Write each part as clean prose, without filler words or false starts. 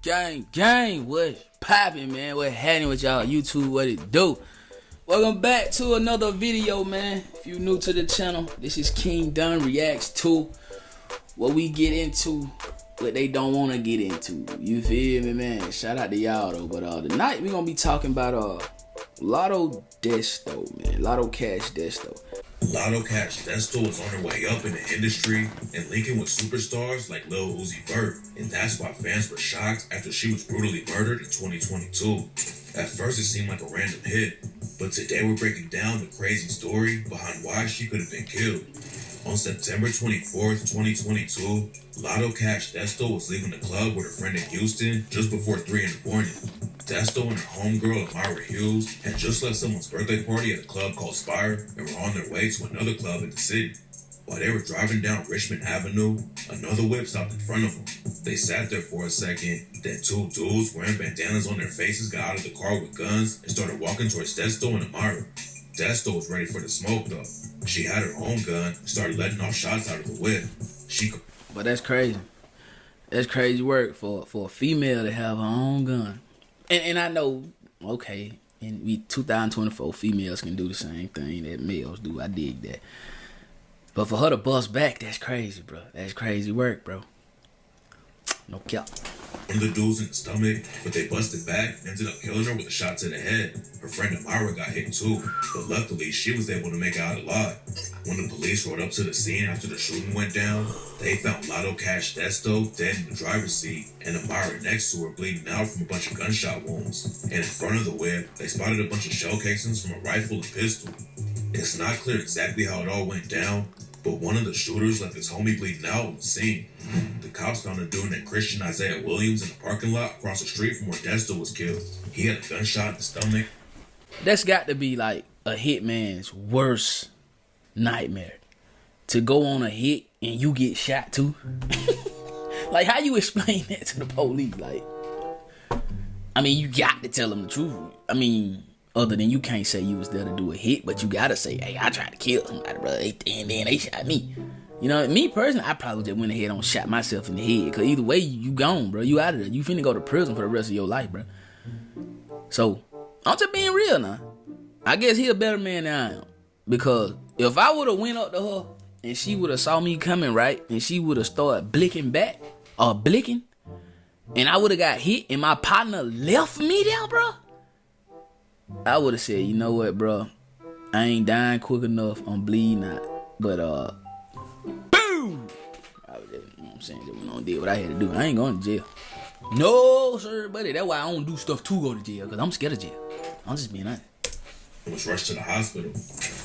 Gang, what's poppin', man? What happening with y'all? YouTube, what it do? Welcome back to another video, man. If you new to the channel, this is King Dunn Reacts to what we get into, what they don't want to get into. You feel me, man? Shout out to y'all, though. But tonight, we gonna be talking about Lotto Desto, man. Lotto Cash Desto. Lotto Cash Desto is on her way up in the industry and linking with superstars like Lil Uzi Vert, and that's why fans were shocked after she was brutally murdered in 2022. At first it seemed like a random hit, but today we're breaking down the crazy story behind why she could have been killed. On September 24th, 2022, Lotto Cash Desto was leaving the club with her friend in Houston just before 3 in the morning. Desto and her homegirl, Amara Hughes, had just left someone's birthday party at a club called Spire and were on their way to another club in the city. While they were driving down Richmond Avenue, another whip stopped in front of them. They sat there for a second, then two dudes wearing bandanas on their faces got out of the car with guns and started walking towards Desto and Amara. Desto was ready for the smoke though. She had her own gun and started letting off shots out of the whip. But that's crazy. That's crazy work for a female to have her own gun. And I know, okay, in 2024, females can do the same thing that males do. I dig that. But for her to bust back, that's crazy, bro. That's crazy work, bro. No cap. One of the dudes in the stomach, but they busted back and ended up killing her with a shot to the head. Her friend Amara got hit too, but luckily she was able to make it out alive. When the police rode up to the scene after the shooting went down, they found Lotto Cash Desto dead in the driver's seat and Amara next to her bleeding out from a bunch of gunshot wounds. And in front of the whip, they spotted a bunch of shell casings from a rifle and pistol. It's not clear exactly how it all went down, but one of the shooters left his homie bleeding out on the scene. The cops found a dude named Christian Isaiah Williams in the parking lot across the street from where Desto was killed. He had a gunshot in the stomach. That's got to be like a hitman's worst nightmare. To go on a hit and you get shot too. Like, how you explain that to the police? Like, I mean, you got to tell them the truth. I mean, other than you can't say you was there to do a hit, but you gotta say, hey, I tried to kill somebody, bro. And then they shot me. You know, me personally, I probably just went ahead and shot myself in the head. Because either way, you gone, bro. You out of there. You finna go to prison for the rest of your life, bro. So, I'm just being real now. I guess he a better man than I am. Because if I would have went up to her and she would have saw me coming, right? And she would have started blicking back, or blicking, and I would have got hit and my partner left me there, bro, I would have said, you know what, bro? I ain't dying quick enough. I'm bleeding out. But, boom! I was just, you know what I'm saying, just went on and did what I had to do. I ain't going to jail. No, sir, buddy. That's why I don't do stuff to go to jail, because I'm scared of jail. I'm just being honest. Was rushed to the hospital.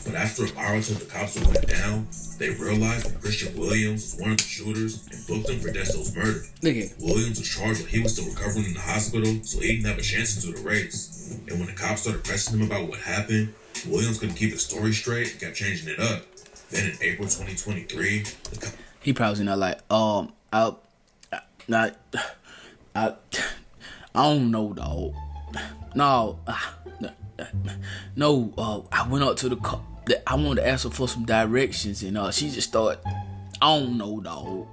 But after Amara told the cops what went down, they realized that Christian Williams was one of the shooters and booked him for Desto's murder. Williams was charged while he was still recovering in the hospital, so he didn't have a chance to do the race. And when the cops started pressing him about what happened, Williams couldn't keep the story straight and kept changing it up. Then in April 2023, he probably not like, I don't know, dog. No, I went up to the car. I wanted to ask her for some directions, and she just started, I don't know, dog.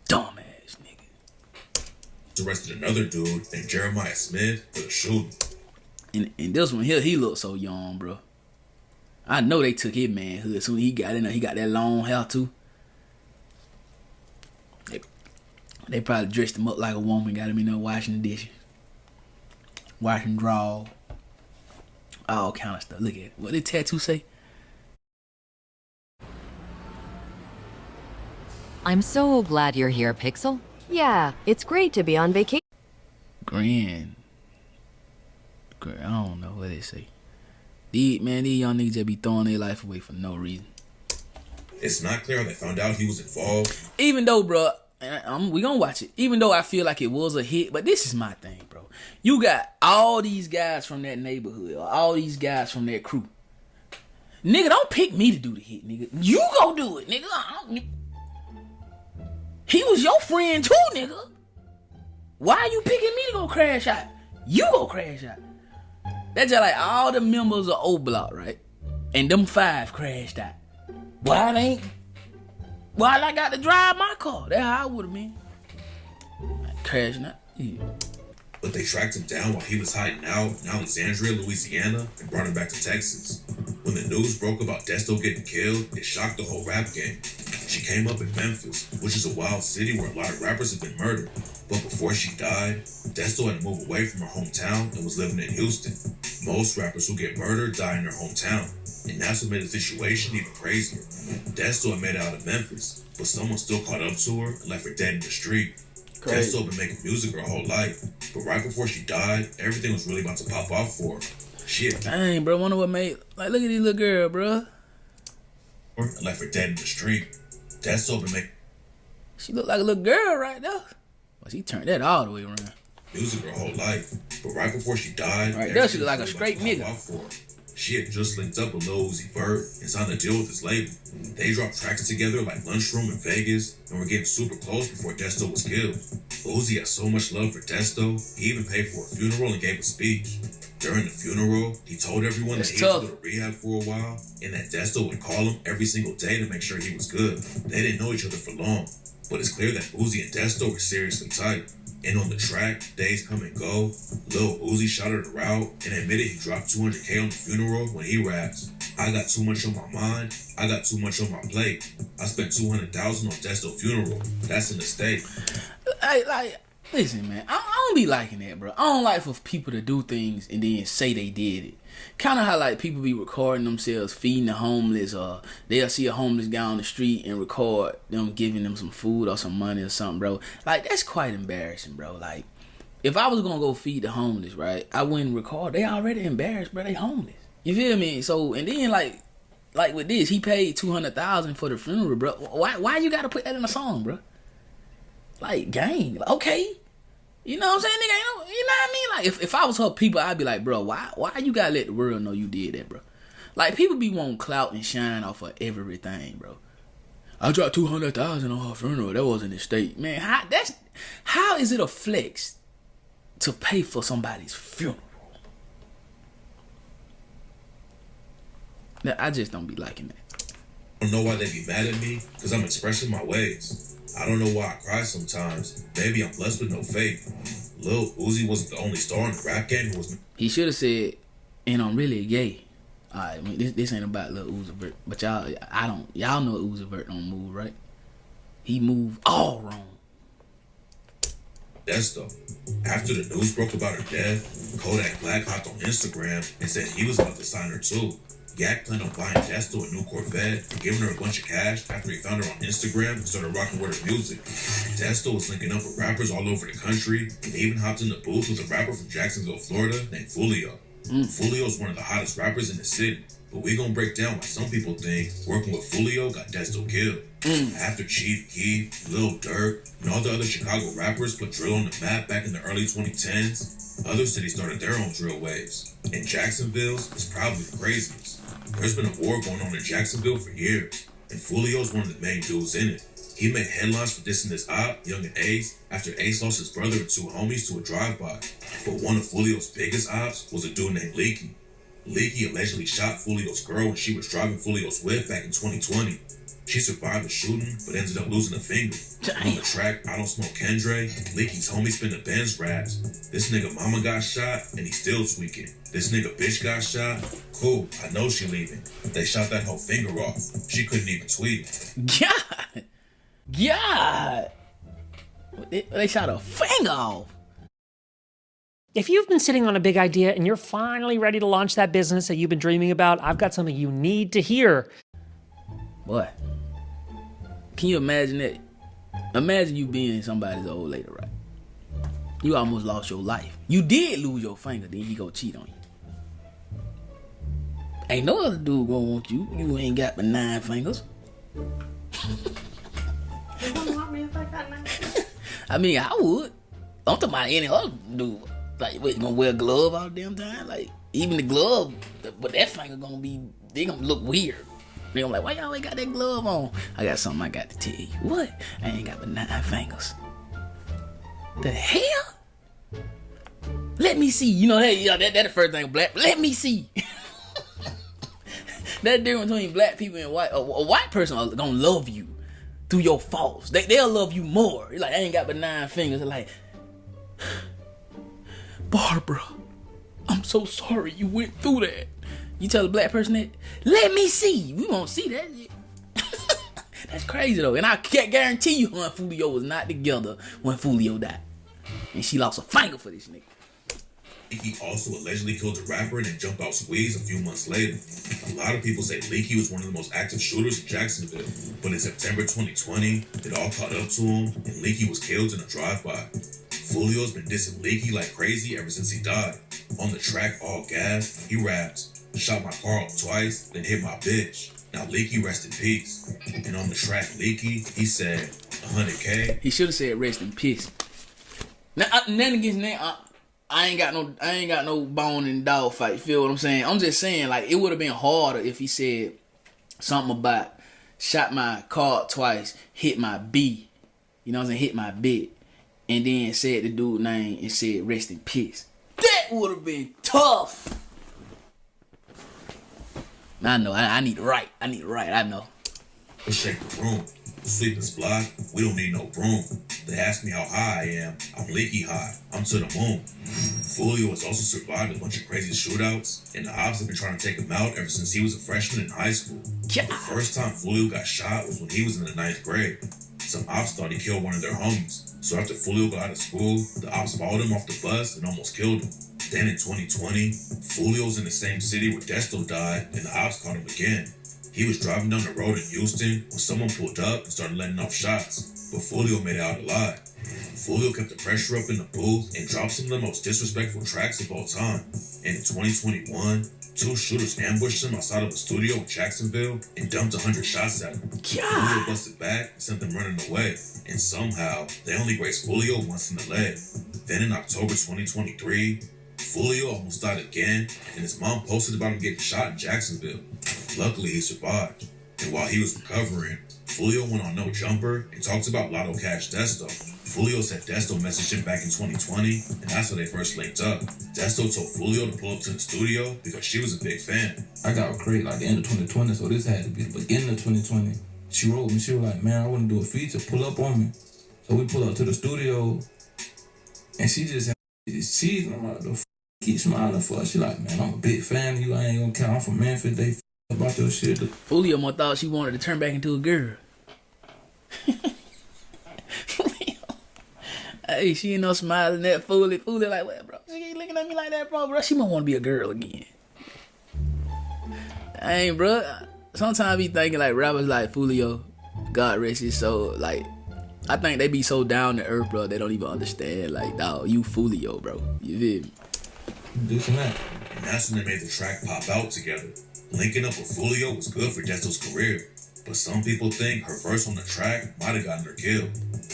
Dumbass nigga. Arrested another dude named Jeremiah Smith for the shooting. And this one here, he looked so young, bro. I know they took his manhood. As soon as he got in there, he got that long hair too. They probably dressed him up like a woman, got him in there washing the dishes, washing drawers, all kind of stuff. Look at it. What did Tattoo say? I'm so glad you're here, Pixel. Yeah, it's great to be on vacation. Grand. I don't know what they say. These young niggas just be throwing their life away for no reason. It's not clear how they found out he was involved. Even though, bro, we gonna watch it. Even though I feel like it was a hit, but this is my thing, bro. You got all these guys from that neighborhood, or all these guys from that crew. Nigga, don't pick me to do the hit, nigga. You go do it, nigga. He was your friend too, nigga. Why are you picking me to go crash out? You go crash out. That's just like all the members of O Block, right? And them 5 crashed out. Why I got to drive my car? That's how I would have been. Like, crashing out. Yeah. But they tracked him down while he was hiding out in Alexandria, Louisiana, and brought him back to Texas. When the news broke about Desto getting killed, it shocked the whole rap game. She came up in Memphis, which is a wild city where a lot of rappers have been murdered. But before she died, Desto had to move away from her hometown and was living in Houston. Most rappers who get murdered die in their hometown, and that's what made the situation even crazier. Desto had made it out of Memphis, but someone still caught up to her and left her dead in the street. Desto had been making music her whole life, but right before she died, everything was really about to pop off for her. Shit. Dang, bro, wonder what made, like, look at this little girl, bro. And left her dead in the street. Desto been making She look like a little girl right there. Well, she turned that all the way around. music her whole life, but right before she died, Right there, she look like a straight nigga. She had just linked up with Lil Uzi Vert and signed a deal with his label. They dropped tracks together like Lunchroom in Vegas and were getting super close before Desto was killed. Uzi had so much love for Desto, he even paid for a funeral and gave a speech. During the funeral, he told everyone that he was going to rehab for a while and that Desto would call him every single day to make sure he was good. They didn't know each other for long, but it's clear that Uzi and Desto were seriously tight. And on the track, Days Come and Go, Lil Uzi shouted her out and admitted he dropped $200K on the funeral when he raps, "I got too much on my mind, I got too much on my plate. I spent $200,000 on Desto funeral. That's a mistake." Like, listen, man, I don't be liking that, bro. I don't like for people to do things and then say they did it. Kind of how, like, people be recording themselves feeding the homeless, or they'll see a homeless guy on the street and record them giving them some food or some money or something, bro. Like, that's quite embarrassing, bro. Like, if I was gonna go feed the homeless, right, I wouldn't record. They already embarrassed, bro. They homeless. You feel me? So, and then, like with this, he paid $200,000 for the funeral, bro. Why you gotta put that in a song, bro? Like, gang, okay. You know what I'm saying, nigga? You know what I mean? Like, if I was her people, I'd be like, bro, why you gotta let the world know you did that, bro? Like, people be wanting clout and shine off of everything, bro. I dropped $200,000 on her funeral. That wasn't a state, man. How is it a flex to pay for somebody's funeral? Now, I just don't be liking that. I don't know why they be mad at me, because I'm expressing my ways. I don't know why I cry sometimes. Maybe I'm blessed with no faith. Lil Uzi wasn't the only star in the rap game who was... He should have said, and I'm really gay. Alright, I mean, this ain't about Lil Uzi Vert, but y'all know Uzi Vert don't move, right? He moved all wrong. Desto. After the news broke about her death, Kodak Black hopped on Instagram and said he was about to sign her too. Yak planned on buying Desto a new Corvette and giving her a bunch of cash after he found her on Instagram and started rocking with her music. Desto was linking up with rappers all over the country and even hopped in the booth with a rapper from Jacksonville, Florida named Fulio. Fulio is one of the hottest rappers in the city, but we gonna break down why some people think working with Fulio got Desto killed. After Chief Keef, Lil Durk, and all the other Chicago rappers put drill on the map back in the early 2010s, other cities started their own drill waves. And Jacksonville's is probably the craziest. There's been a war going on in Jacksonville for years, and Fulio's one of the main dudes in it. He made headlines for dissing his op, Young and Ace, after Ace lost his brother and two homies to a drive-by. But one of Fulio's biggest ops was a dude named Leaky. Leaky allegedly shot Fulio's girl when she was driving Fulio's whip back in 2020. She survived the shooting, but ended up losing a finger. On the track, I Don't Smoke Kendre, Leaky's homie spin the Benz raps. This nigga mama got shot, and he still tweaking. This nigga bitch got shot. Cool, I know she leaving. They shot that whole finger off. She couldn't even tweet. God. They shot a finger off. If you've been sitting on a big idea and you're finally ready to launch that business that you've been dreaming about, I've got something you need to hear. What? Can you imagine that? Imagine you being somebody's old lady, right? You almost lost your life. You did lose your finger, then he go cheat on you. Ain't no other dude gonna want you. You ain't got but 9 fingers. You don't want me if I got 9 fingers? I mean, I would. I'm talking about any other dude. Like, what, you gonna wear a glove all the damn time? Like, even the glove, but that finger gonna be, they gonna look weird. They gonna be like, why y'all ain't got that glove on? I got something I got to tell you. What? I ain't got but 9 fingers. The hell? Let me see. You know, that the first thing black. Let me see. That difference between black people and white. A white person gonna love you. through your faults. They'll love you more. You're like, I ain't got but 9 fingers. They're like, Barbara, I'm so sorry you went through that. You tell a black person that, let me see. We won't see that. That's crazy though. And I can't guarantee you her and Fulio was not together when Fulio died. And she lost a finger for this nigga. Leaky also allegedly killed the rapper and then jumped out Squeeze a few months later. A lot of people say Leaky was one of the most active shooters in Jacksonville, but in September 2020, it all caught up to him and Leaky was killed in a drive-by. Fulio's been dissing Leaky like crazy ever since he died. On the track All Gas, he raps, shot my car up twice, then hit my bitch. Now Leaky rest in peace. And on the track Leaky, he said 100K. He should have said rest in peace. Now, then against that, I ain't got no bone in the dog fight. You feel what I'm saying? I'm just saying, like, it would have been harder if he said something about shot my car up twice, hit my B. You know what I'm saying? Hit my bit. And then said the dude's name and said rest in peace. That would have been tough. I know. I need to write. I know. Let's shake the room. Sweep and splash, we don't need no broom. They ask me how high I am. I'm Leaky high. I'm to the moon. Fulio has also survived a bunch of crazy shootouts, and the ops have been trying to take him out ever since he was a freshman in high school. Yeah. The first time Fulio got shot was when he was in the 9th grade. Some ops thought he killed one of their homies. So after Fulio got out of school, the ops followed him off the bus and almost killed him. Then in 2020, Fulio's in the same city where Desto died, and the ops caught him again. He was driving down the road in Houston when someone pulled up and started letting off shots, but Fulio made it out alive. Fulio kept the pressure up in the booth and dropped some of the most disrespectful tracks of all time. And in 2021, 2 shooters ambushed him outside of a studio in Jacksonville and dumped 100 shots at him. Fulio busted back and sent them running away, and somehow they only grazed Fulio once in the leg. Then in October 2023, Fulio almost died again, and his mom posted about him getting shot in Jacksonville. Luckily, he survived. And while he was recovering, Fulio went on No Jumper and talked about Lotto Cash Desto. Fulio said Desto messaged him back in 2020, and that's how they first linked up. Desto told Fulio to pull up to the studio because she was a big fan. I got Crate like the end of 2020, so this had to be the beginning of 2020. She wrote me, she was like, man, I want to do a feature, pull up on me. So we pull up to the studio, and she just cheesing. I'm like, the f*** keep smiling for us. She like, man, I'm a big fan of you. I ain't gonna count. I'm from Memphis. They f*** about your shit. Fulio more thought she wanted to turn back into a girl. Hey, she ain't no smiling at Fulio. Fulio like, well, bro, she ain't looking at me like that, bro. She might want to be a girl again. Dang, bro. Sometimes I be thinking like rappers like Fulio, God rest his soul, like, I think they be so down to earth, bro, they don't even understand, like, dawg, you Fulio, bro. You feel me? This and that. And that's when they made the track pop out together. Linking up with Fulio was good for Desto's career, but some people think her verse on the track might have gotten her killed.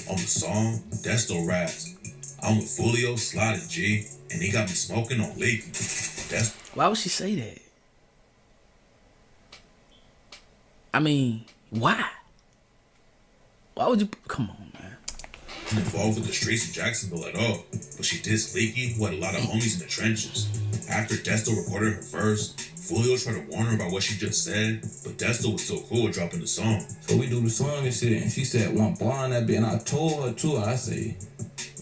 On the song, Desto raps, I'm with Fulio, Slid, and G, and he got me smoking on Leaky. Why would she say that? I mean, why? Why would you? Come on, man. She didn't involved with the streets of Jacksonville at all, but she dissed Leaky, who had a lot of homies in the trenches. After Desto recorded her verse, Fulio tried to warn her about what she just said, but Desto was still cool with dropping the song. So we do the song and shit, and she said one bar in that bit, and I told her too, I say,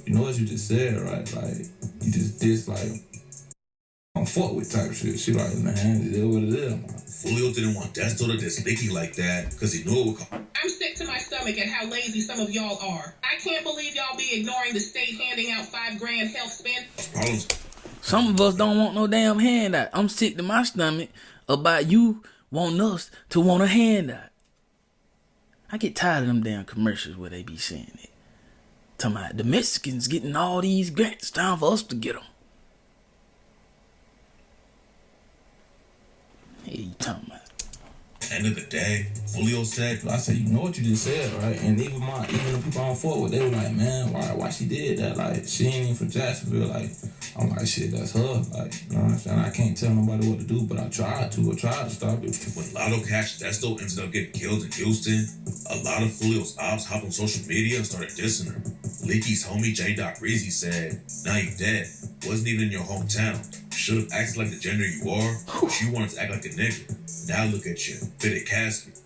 you know what you just said, right? Like, you just dissed, like, I'm fuck with type shit. She like, man, it is what it is, man. Fulio didn't want Desto to diss Leaky like that, because he knew it would come. I'm sick to my stomach at how lazy some of y'all are. I can't believe y'all be ignoring the state handing out $5,000 health spend. Problems. Some of us don't want no damn handout. I'm sick to my stomach about you wanting us to want a handout. I get tired of them damn commercials where they be saying it. Talking about the Mexicans getting all these grants. Time for us to get them. Hey, you talking about? End of the day, Fulio said, I said, you know what you just said, right? And even the people on forward, they were like, man, why she did that? Like, she ain't even from Jacksonville. Like, I'm like, shit, that's her. Like, you know what I'm saying? I can't tell nobody what to do, but I tried to stop it. When Lotto Cash Desto ended up getting killed in Houston, a lot of Fulio's ops hopped on social media and started dissing her. Leaky's homie J. Reezy said, now you dead. Wasn't even in your hometown. Should have acted like the gender you are, but you wanted to act like a nigga. Now look at you, fitted casket.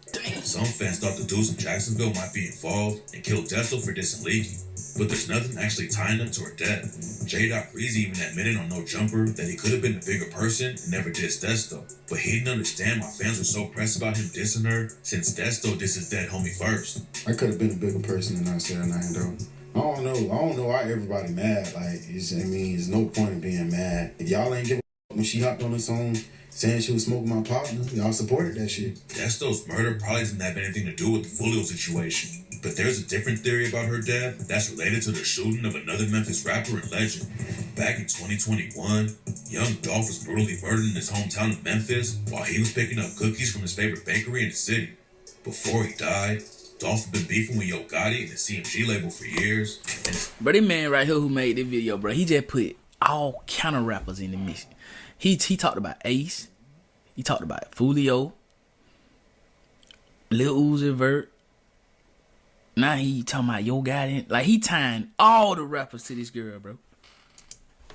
Some fans thought the dudes in Jacksonville might be involved and killed Desto for dissing Leaky, but there's nothing actually tying them to her death. J.Breezy even admitted on No Jumper that he could have been a bigger person and never dissed Desto, but he didn't understand why fans were so pressed about him dissing her since Desto dissed his dead homie first. I could have been a bigger person than I said I though. I don't know why everybody mad. Like, there's no point in being mad. If y'all ain't give a when she hopped on the song saying she was smoking my partner, y'all supported that shit. Desto's murder probably doesn't have anything to do with the Fulio situation, but there's a different theory about her death that's related to the shooting of another Memphis rapper and legend. Back in 2021, young Dolph was brutally murdered in his hometown of Memphis while he was picking up cookies from his favorite bakery in the city. Before he died, Dolph had been beefing with Yo Gotti and the CMG label for years. Bro, this man right here who made this video, bro, he just put all kind of rappers in the mix. He talked about Ace. He talked about Fulio. Lil Uzi Vert. Now he talking about Yo Gotti. Like, he tying all the rappers to this girl, bro.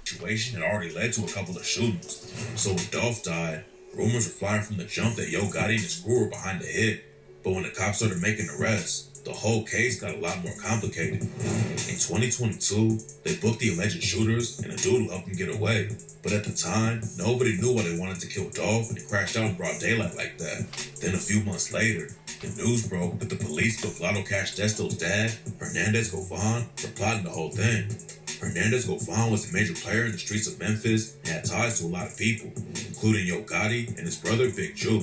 Situation had already led to a couple of shootings. So when Dolph died, rumors were flying from the jump that Yo Gotti and his crew were behind the hit. But when the cops started making arrests, the whole case got a lot more complicated. In 2022, they booked the alleged shooters and a dude who helped them get away. But at the time, nobody knew why they wanted to kill Dolph and crashed out in broad daylight like that. Then a few months later, the news broke that the police booked Lotto Cash Desto's dad, Hernandez Govan, for plotting the whole thing. Hernandez Govan was a major player in the streets of Memphis and had ties to a lot of people, including Yo Gotti and his brother Big Jew.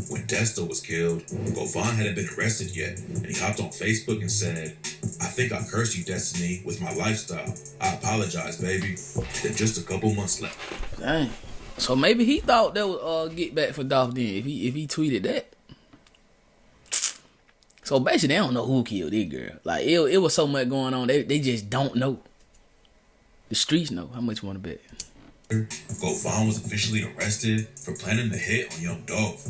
When Desto was killed, Govan hadn't been arrested yet, and he hopped on Facebook and said, "I think I cursed you, Destiny, with my lifestyle. I apologize, baby." Then just a couple months left. Dang. So maybe he thought that would get back for Dolph then if he tweeted that. So basically, they don't know who killed this girl. Like, it was so much going on, they just don't know. The streets know. How much you want to bet? Govan was officially arrested for planning the hit on young Dolph.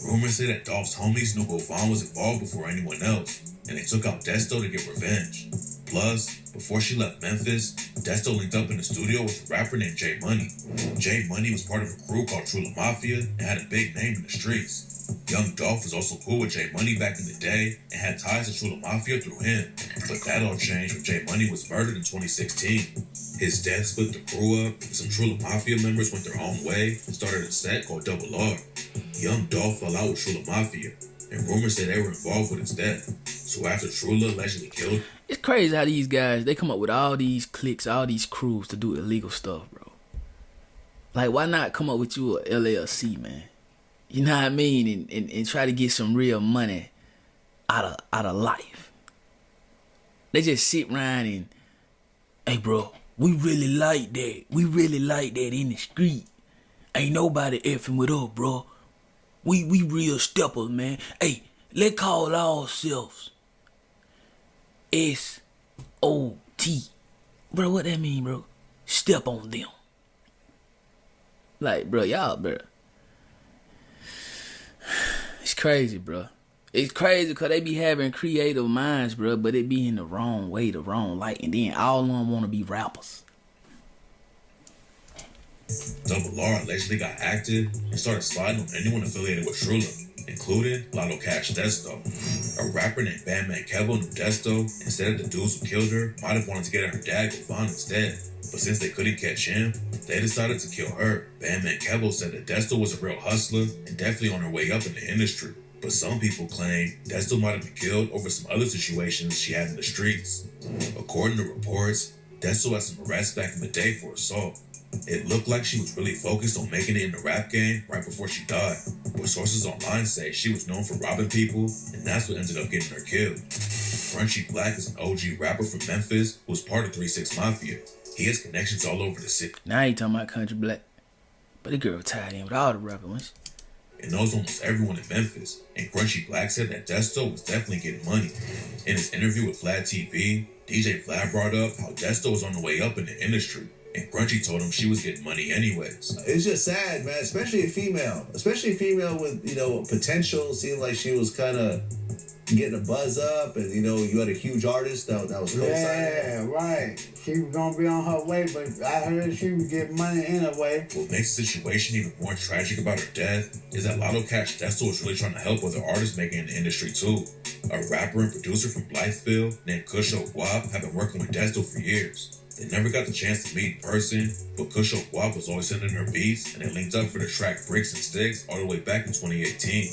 Rumors say that Dolph's homies knew Govan was involved before anyone else, and they took out Desto to get revenge. Plus, before she left Memphis, Desto linked up in the studio with a rapper named J Money. J Money was part of a crew called Trula Mafia and had a big name in the streets. Young Dolph was also cool with J Money back in the day and had ties to Trula Mafia through him. But that all changed when J Money was murdered in 2016. His death split the crew up, some Trula Mafia members went their own way and started a set called Double R. Young Dolph fell out with Trula Mafia, and rumors say they were involved with his death. So after Trula allegedly killed... It's crazy how these guys, they come up with all these cliques, all these crews to do illegal stuff, bro. Like, why not come up with you a LLC, man? You know what I mean? And try to get some real money out of life. They just sit around and, hey, bro, we really like that. We really like that in the street. Ain't nobody effing with us, bro. We real steppers, man. Hey, let's call ourselves S.O.T. Bro, what that mean, bro? Step on them. Like, bro, y'all, bro. It's crazy, bro. It's crazy because they be having creative minds, bro, but it be in the wrong way, the wrong light, and then all of them want to be rappers. Double R allegedly got active and started sliding on anyone affiliated with Trula, including Lotto Cash Desto. A rapper named Bandman Kevo knew Desto and said that the dudes who killed her might have wanted to get at her dad Govan instead. But since they couldn't catch him, they decided to kill her. Bandman Kevo said that Desto was a real hustler and definitely on her way up in the industry. But some people claim Desto might have been killed over some other situations she had in the streets. According to reports, Desto had some arrests back in the day for assault. It looked like she was really focused on making it in the rap game right before she died. But sources online say she was known for robbing people, and that's what ended up getting her killed. Crunchy Black is an OG rapper from Memphis who was part of 3 6 Mafia. He has connections all over the city. Now you talking about Country Black. But the girl tied in with all the rapping ones. And knows almost everyone in Memphis. And Crunchy Black said that Desto was definitely getting money. In his interview with Vlad TV, DJ Vlad brought up how Desto was on the way up in the industry. And Crunchy told him she was getting money anyways. It's just sad, man, especially a female with, potential. Seemed like she was kind of getting a buzz up, and you had a huge artist that was co-signing. Yeah, right. She was gonna be on her way, but I heard she was getting money anyway. What makes the situation even more tragic about her death is that Lotto Cash Desto was really trying to help other artists making it in the industry too. A rapper and producer from Blytheville named Kusho Guap had been working with Desto for years. They never got the chance to meet in person, but Kusho Guap was always sending her beats, and they linked up for the track Bricks and Sticks all the way back in 2018.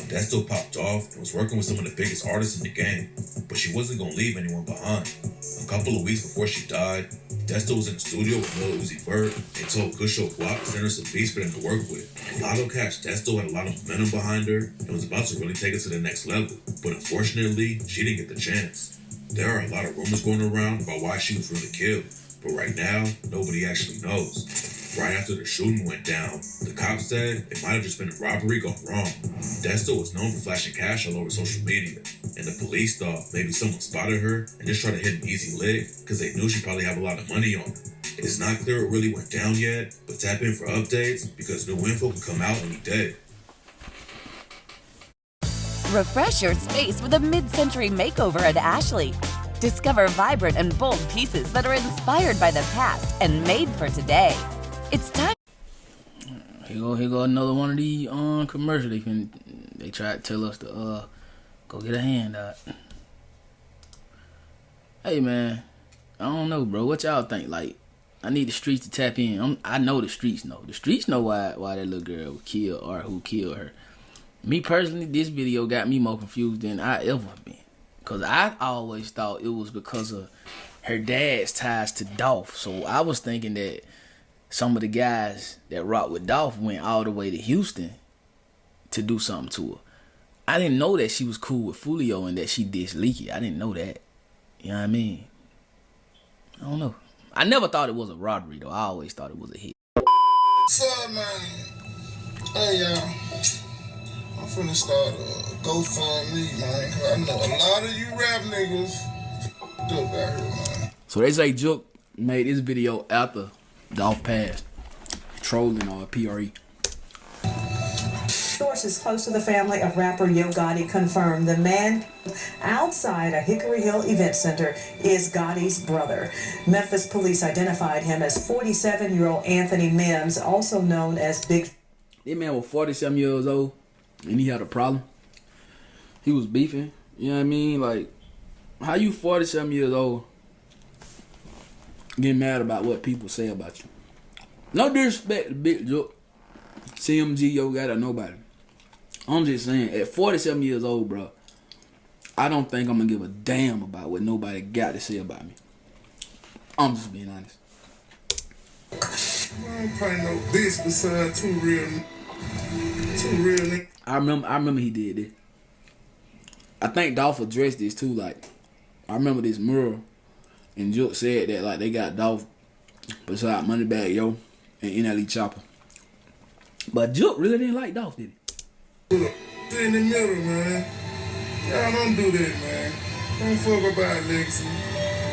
Desto popped off and was working with some of the biggest artists in the game, but she wasn't going to leave anyone behind. A couple of weeks before she died, Desto was in the studio with Lil Uzi Vert and told Kusho Guap to send her some beats for them to work with. Lotto Cash Desto had a lot of momentum behind her and was about to really take it to the next level, but unfortunately, she didn't get the chance. There are a lot of rumors going around about why she was really killed, but right now, nobody actually knows. Right after the shooting went down, the cops said it might have just been a robbery gone wrong. Desto was known for flashing cash all over social media, and the police thought maybe someone spotted her and just tried to hit an easy lick because they knew she'd probably have a lot of money on her. It's not clear what really went down yet, but tap in for updates because new info can come out any day. Refresh your space with a mid-century makeover at Ashley. Discover vibrant and bold pieces that are inspired by the past and made for today. It's time. Here go another one of these commercials. They try to tell us to go get a handout. Hey man, I don't know, bro. What y'all think? Like, I need the streets to tap in. I know the streets know. The streets know why that little girl was killed or who killed her. Me personally, this video got me more confused than I ever been. Because I always thought it was because of her dad's ties to Dolph. So I was thinking that some of the guys that rock with Dolph went all the way to Houston to do something to her. I didn't know that she was cool with Fulio and that she dissed Leaky. I didn't know that. You know what I mean? I don't know. I never thought it was a robbery, though. I always thought it was a hit. What's up, man? Hey, y'all. I'm finna start a GoFundMe, man, because I know a lot of you rap niggas f***ed up out here, man. So they say Jook made this video after Dolph passed, trolling on P.R.E. Sources close to the family of rapper Yo Gotti confirmed the man outside a Hickory Hill event center is Gotti's brother. Memphis police identified him as 47-year-old Anthony Mims, also known as Big. This man was 47 years old. And he had a problem. He was beefing. You know what I mean? Like, how you 47 years old getting mad about what people say about you? No disrespect to Big Joke, CMG, Yo Gotti, or nobody. I'm just saying, at 47 years old, bro, I don't think I'm going to give a damn about what nobody got to say about me. I'm just being honest. I don't play no bitch beside two real niggas. I remember he did it. I think Dolph addressed this too. Like, I remember this mural, and Jook said that like they got Dolph beside Moneybag Yo and NLE Chopper. But Jook really didn't like Dolph, did he? In the middle, man. Y'all don't do that, man. Don't fuck about legacy.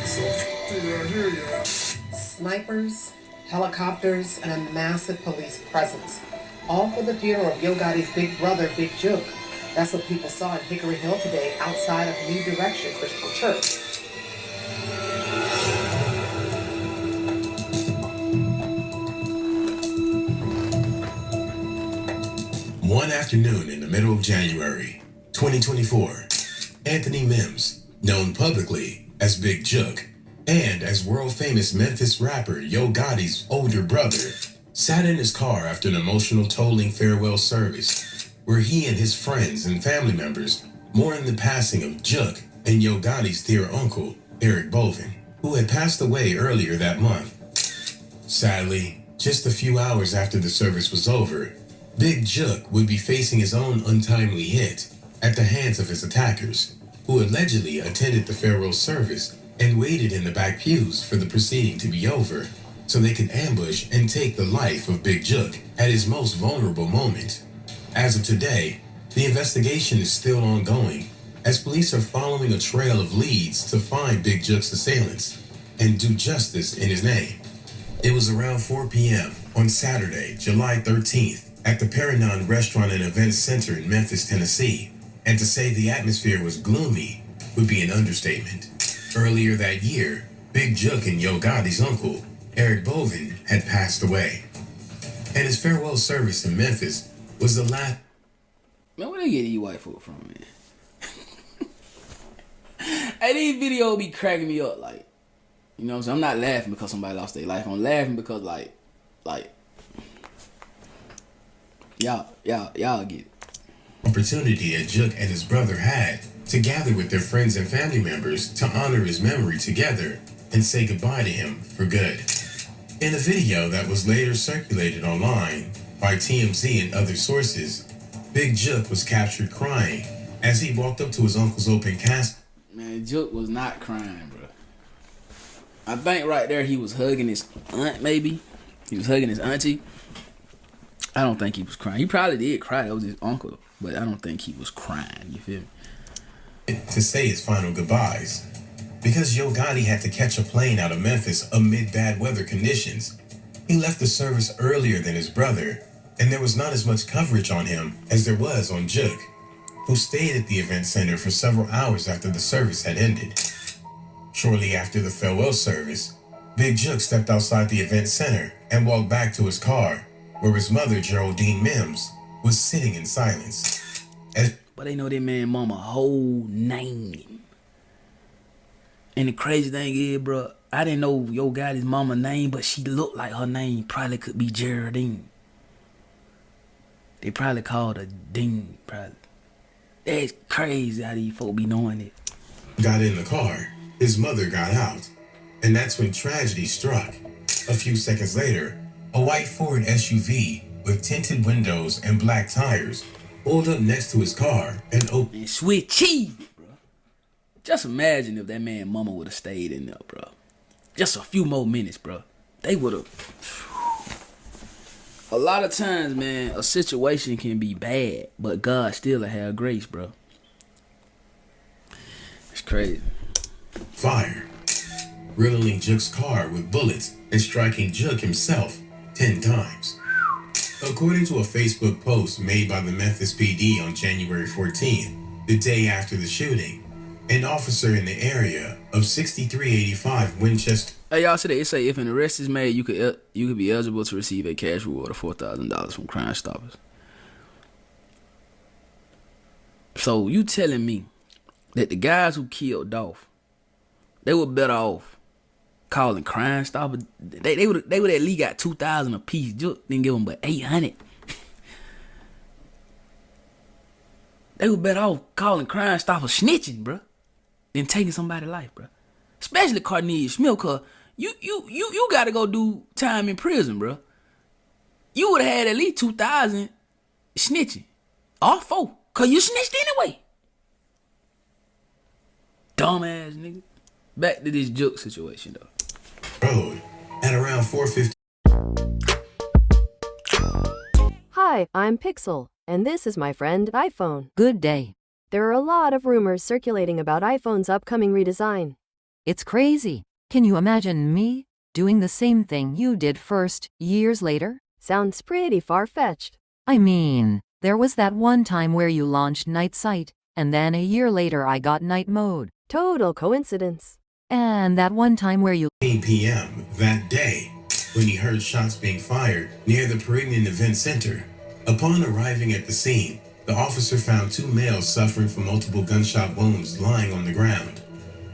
So out here, y'all. Snipers, helicopters, and a massive police presence. All for the funeral of Yo Gotti's big brother, Big Jook. That's what people saw in Hickory Hill today outside of New Direction Christian Church. One afternoon in the middle of January 2024, Anthony Mims, known publicly as Big Jook and as world-famous Memphis rapper Yo Gotti's older brother, sat in his car after an emotional tolling farewell service where he and his friends and family members mourned the passing of Jook and Yo Gotti's dear uncle, Eric Bolvin, who had passed away earlier that month. Sadly, just a few hours after the service was over, Big Jook would be facing his own untimely hit at the hands of his attackers, who allegedly attended the farewell service and waited in the back pews for the proceeding to be over so they could ambush and take the life of Big Jook at his most vulnerable moment. As of today, the investigation is still ongoing as police are following a trail of leads to find Big Jook's assailants and do justice in his name. It was around 4 p.m. on Saturday, July 13th, at the P.R.E Restaurant and Events Center in Memphis, Tennessee, And to say the atmosphere was gloomy would be an understatement. Earlier that year, Big Jook and Yo Gotti's uncle, Eric Bovin, had passed away. And his farewell service in Memphis was the last... Man, where they get these white folk from, man? Hey, these videos be cracking me up, like, you know what I'm saying? I'm not laughing because somebody lost their life. I'm laughing because, like, y'all get it. Opportunity that Jook and his brother had to gather with their friends and family members to honor his memory together and say goodbye to him for good. In a video that was later circulated online by TMZ and other sources, Big Jook was captured crying as he walked up to his uncle's open casket. Man, Jook was not crying, bro. I think right there he was hugging his aunt, maybe. He was hugging his auntie. I don't think he was crying. He probably did cry. That was his uncle. But I don't think he was crying. You feel me? To say his final goodbyes. Because Yo Gotti had to catch a plane out of Memphis amid bad weather conditions, he left the service earlier than his brother, and there was not as much coverage on him as there was on Jook, who stayed at the event center for several hours after the service had ended. Shortly after the farewell service, Big Jook stepped outside the event center and walked back to his car, where his mother, Geraldine Mims, was sitting in silence. But they know that man mama whole name. And the crazy thing is, bro, I didn't know Yo Gotti's mama name, but she looked like her name probably could be Geraldine. They probably called her Dean, probably. That's crazy how these folk be knowing it. Got in the car, his mother got out, and that's when tragedy struck. A few seconds later, a white Ford SUV with tinted windows and black tires pulled up next to his car and opened. And sweet cheese, bro. Just imagine if that man mama would have stayed in there, bro. Just a few more minutes, bro. They would have. A lot of times, man, a situation can be bad, but God still will have grace, bro. It's crazy. Fire, riddling Jook's car with bullets and striking Jook himself 10 times. According to a Facebook post made by the Memphis PD on January 14th, the day after the shooting, an officer in the area of 6385 Winchester. Hey, y'all, today it say if an arrest is made, you could be eligible to receive a cash reward of $4,000 from Crime Stoppers. So you telling me that the guys who killed Dolph, they were better off calling Crime Stoppers? They would at least got $2,000 a piece. Just didn't give them but $800. They were better off calling Crime Stoppers snitching, bro, than taking somebody's life, bro. Especially Cornelius Smith, cause you gotta go do time in prison, bro. You would have had at least 2,000 snitching, all four, cause you snitched anyway. Dumbass nigga. Back to this Jook situation though. Road at around 4:50. Hi, I'm Pixel, and this is my friend iPhone. Good day. There are a lot of rumors circulating about iPhone's upcoming redesign. It's crazy. Can you imagine me doing the same thing you did first, years later? Sounds pretty far-fetched. I mean, there was that one time where you launched Night Sight, and then a year later I got Night Mode. Total coincidence. And that one time where you... 8 p.m. that day, when he heard shots being fired near the P.R.E Event Center. Upon arriving at the scene, the officer found 2 males suffering from multiple gunshot wounds lying on the ground.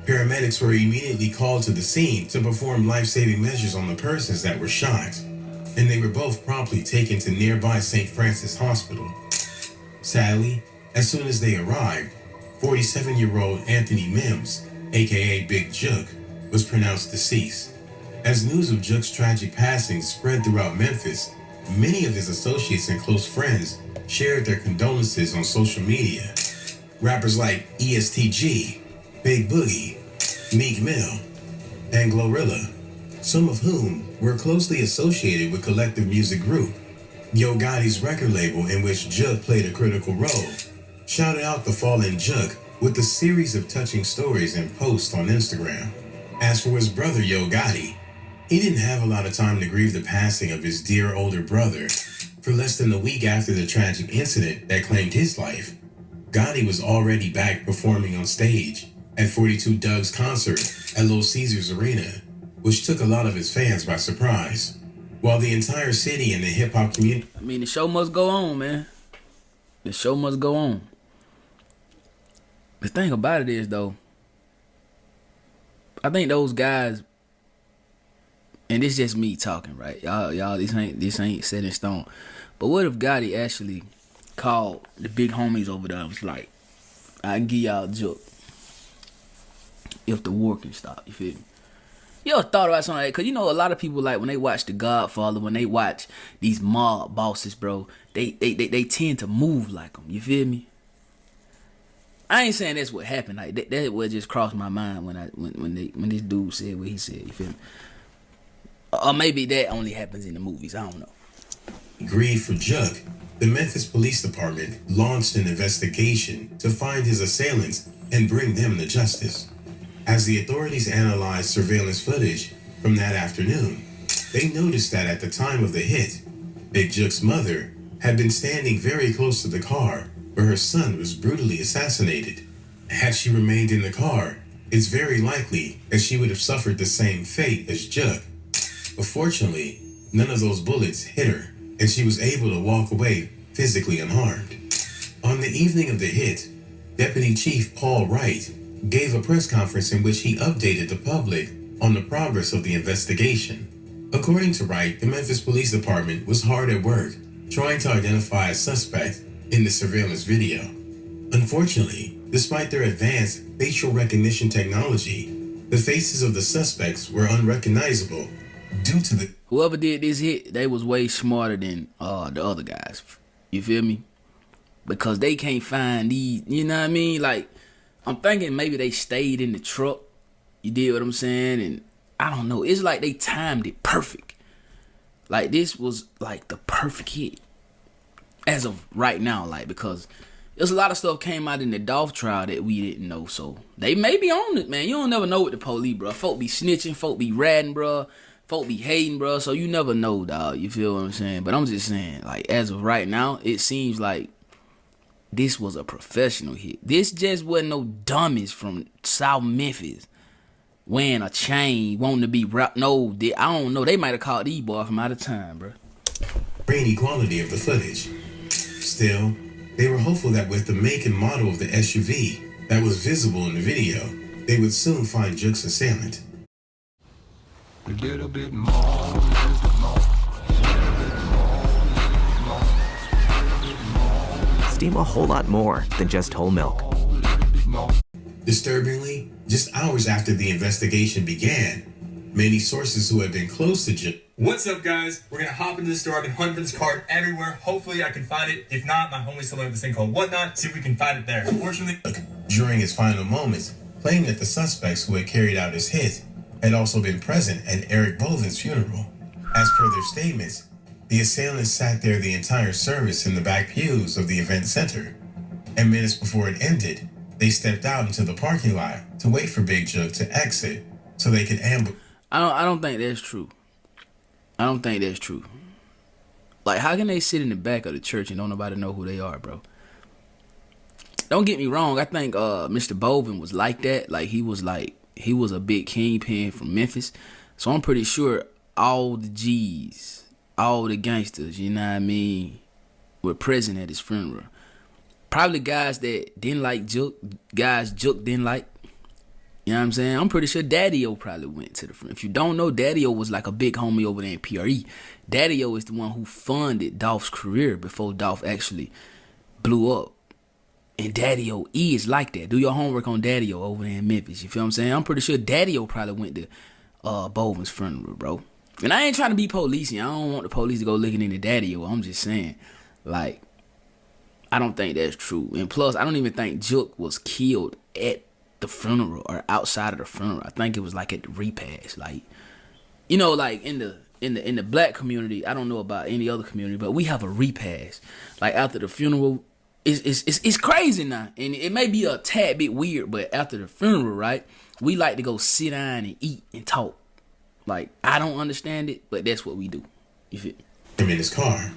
Paramedics were immediately called to the scene to perform life-saving measures on the persons that were shot, and they were both promptly taken to nearby St. Francis Hospital. Sadly, as soon as they arrived, 47-year-old Anthony Mims, aka Big Jook, was pronounced deceased. As news of Jook's tragic passing spread throughout Memphis, many of his associates and close friends shared their condolences on social media. Rappers like ESTG, Big Boogie, Meek Mill, and Glorilla, some of whom were closely associated with collective music group Yo Gotti's record label, in which Jook played a critical role, shouted out the fallen Jook with a series of touching stories and posts on Instagram. As for his brother Yo Gotti, he didn't have a lot of time to grieve the passing of his dear older brother. For less than a week after the tragic incident that claimed his life, Gotti was already back performing on stage at 42 Doug's concert at Little Caesars Arena, which took a lot of his fans by surprise. While the entire city and the hip-hop community... I mean, the show must go on, man. The show must go on. The thing about it is, though, I think those guys, and this just me talking, right? Y'all, this ain't set in stone. But what if Gotti actually called the big homies over there and was like, I can give y'all a joke if the war can stop, you feel me? You ever thought about something like that? Because you know a lot of people, like when they watch The Godfather, when they watch these mob bosses, bro, they tend to move like them, you feel me? I ain't saying that's what happened. Like that what just crossed my mind when this dude said what he said, you feel me? Or maybe that only happens in the movies, I don't know. Grieved for Juck, the Memphis Police Department launched an investigation to find his assailants and bring them to justice. As the authorities analyzed surveillance footage from that afternoon, they noticed that at the time of the hit, Big Juck's mother had been standing very close to the car where her son was brutally assassinated. Had she remained in the car, it's very likely that she would have suffered the same fate as Juck. But fortunately, none of those bullets hit her, and she was able to walk away physically unharmed. On the evening of the hit, Deputy Chief Paul Wright gave a press conference in which he updated the public on the progress of the investigation. According to Wright, the Memphis Police Department was hard at work trying to identify a suspect in the surveillance video. Unfortunately, despite their advanced facial recognition technology, the faces of the suspects were unrecognizable due to the... Whoever did this hit, they was way smarter than the other guys. You feel me? Because they can't find these, you know what I mean? Like, I'm thinking maybe they stayed in the truck. You did what I'm saying? And I don't know. It's like they timed it perfect. Like, this was like the perfect hit. As of right now, like, because there's a lot of stuff came out in the Dolph trial that we didn't know. So, they may be on it, man. You don't never know with the police, bro. Folk be snitching. Folk be ratting, bro. Folk be hating, bro. So, you never know, dog. You feel what I'm saying? But I'm just saying, like, as of right now, it seems like this was a professional hit. This just wasn't no dummies from South Memphis wearing a chain, wanting to be rap. No, I don't know. They might have caught these boys from out of time, bro. Grainy quality of the footage. Still, they were hopeful that with the make and model of the SUV that was visible in the video, they would soon find Juck's assailant. A little bit more. Steam a whole lot more than just whole milk. Disturbingly, just hours after the investigation began, many sources who had been close to Juck... What's up, guys? We're gonna hop into the store. I've been hunting for this card everywhere. Hopefully I can find it. If not, my homie's still at this thing called Whatnot. See if we can find it there. Unfortunately... During his final moments, claimed that the suspects who had carried out his hit had also been present at Eric Boven's funeral. As per their statements, the assailants sat there the entire service in the back pews of the event center. And minutes before it ended, they stepped out into the parking lot to wait for Big Juck to exit so they could ambush. I don't think that's true. I don't think that's true. Like, how can they sit in the back of the church and don't nobody know who they are, bro? Don't get me wrong. I think Mr. Boven was like that. Like, he was a big kingpin from Memphis. So I'm pretty sure all the G's, all the gangsters, you know what I mean, were present at his funeral. Probably guys that didn't like Juck, guys Juck didn't like. You know what I'm saying? I'm pretty sure Daddy-O probably went to the funeral. If you don't know, Daddy-O was like a big homie over there in P.R.E. Daddy-O is the one who funded Dolph's career before Dolph actually blew up. And Daddy-O is like that. Do your homework on Daddy-O over there in Memphis. You feel what I'm saying? I'm pretty sure Daddy-O probably went to Boven's funeral, bro. And I ain't trying to be policing. I don't want the police to go looking into Daddy-O. I'm just saying, like, I don't think that's true. And plus, I don't even think Juck was killed at the funeral or outside of the funeral. I think it was like at the repast. Like, you know, like in the black community, I don't know about any other community, but we have a repast. Like after the funeral, it's crazy now. And it may be a tad bit weird, but after the funeral, right, we like to go sit down and eat and talk. Like, I don't understand it, but that's what we do. You feel me? Him in his car.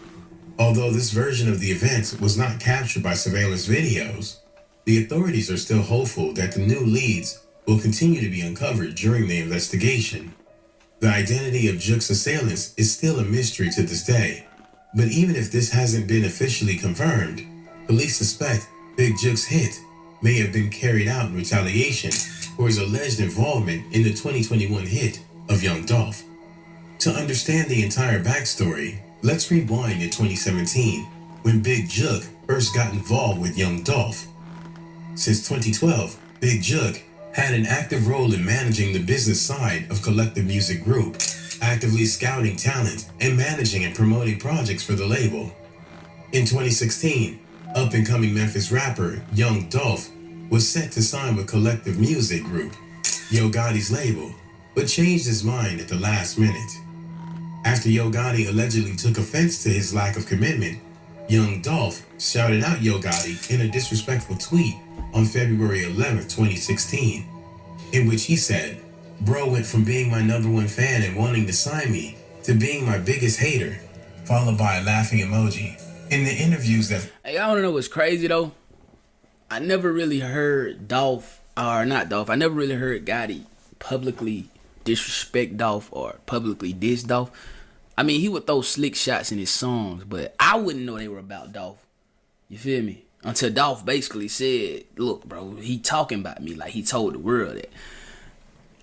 Although this version of the event was not captured by surveillance videos, The authorities are still hopeful that the new leads will continue to be uncovered during the investigation. The identity of Jook's assailants is still a mystery to this day, but even if this hasn't been officially confirmed, police suspect Big Jook's hit may have been carried out in retaliation for his alleged involvement in the 2021 hit of Young Dolph. To understand the entire backstory, let's rewind to 2017, when Big Jook first got involved with Young Dolph. Since 2012, Big Jook had an active role in managing the business side of Collective Music Group, actively scouting talent and managing and promoting projects for the label. In 2016, up-and-coming Memphis rapper Young Dolph was set to sign with Collective Music Group, Yo Gotti's label, but changed his mind at the last minute. After Yo Gotti allegedly took offense to his lack of commitment, Young Dolph shouted out Yo Gotti in a disrespectful tweet on February 11, 2016, in which he said, "Bro went from being my #1 fan and wanting to sign me to being my biggest hater," followed by a laughing emoji. In the interviews that... Hey, I don't know what's crazy though. I never really heard I never really heard Gotti publicly disrespect Dolph or publicly diss Dolph. I mean, he would throw slick shots in his songs, but I wouldn't know they were about Dolph. You feel me? Until Dolph basically said, "Look, bro, he talking about me," like he told the world that.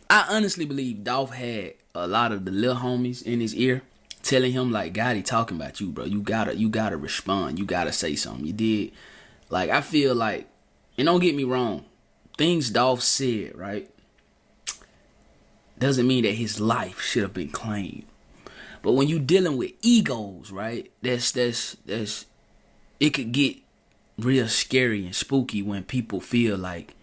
I honestly believe Dolph had a lot of the little homies in his ear telling him like, "Gotti talking about you, bro. You gotta respond. You gotta say something." You did. Like, I feel like, and don't get me wrong, things Dolph said, right, doesn't mean that his life should have been claimed. But when you dealing with egos, right, that's it could get real scary and spooky when people feel like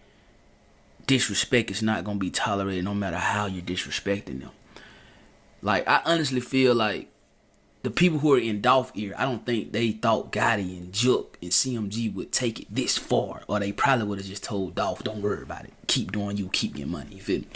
disrespect is not gonna be tolerated no matter how you're disrespecting them. Like, I honestly feel like the people who are in Dolph ear, I don't think they thought Gotti and Jook and CMG would take it this far, or they probably would have just told Dolph, "Don't worry about it. Keep doing you. Keep your money." You feel me?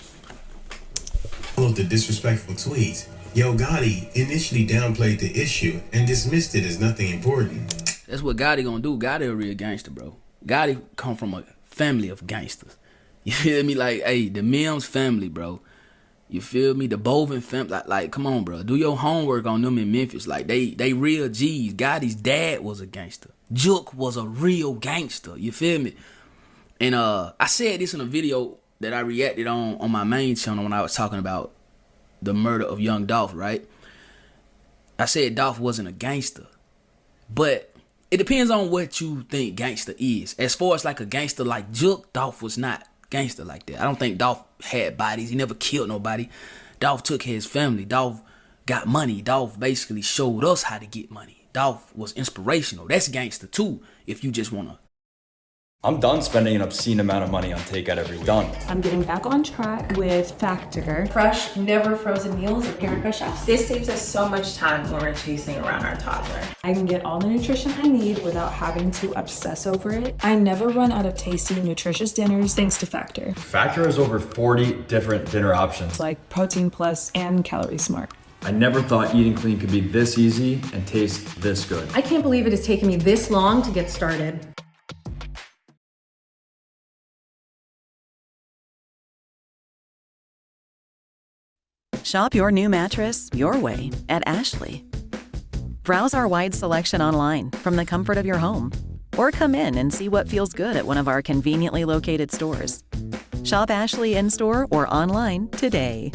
Of the disrespectful tweets, Yo Gotti initially downplayed the issue and dismissed it as nothing important. That's what Gotti gonna do. Gotti a real gangster, bro. Gotti come from a family of gangsters. You feel me? Like, hey, the Mims family, bro. You feel me? The Bovin family. Like, come on, bro. Do your homework on them in Memphis. Like, they real G's. Gotti's dad was a gangster. Jook was a real gangster. You feel me? And I said this in a video that I reacted on my main channel when I was talking about the murder of Young Dolph, right? I said Dolph wasn't a gangster. But it depends on what you think gangster is. As far as like a gangster like Jook, Dolph was not gangster like that. I don't think Dolph had bodies. He never killed nobody. Dolph took care of his family. Dolph got money. Dolph basically showed us how to get money. Dolph was inspirational. That's gangster too, if you just want to. I'm done spending an obscene amount of money on takeout every week. Done. I'm getting back on track with Factor. Fresh, never frozen meals prepared by chefs. This saves us so much time when we're chasing around our toddler. I can get all the nutrition I need without having to obsess over it. I never run out of tasty, nutritious dinners thanks to Factor. Factor has over 40 different dinner options. Like Protein Plus and Calorie Smart. I never thought eating clean could be this easy and taste this good. I can't believe it has taken me this long to get started. Shop your new mattress your way at Ashley. Browse our wide selection online from the comfort of your home, or come in and see what feels good at one of our conveniently located stores. Shop Ashley in-store or online today.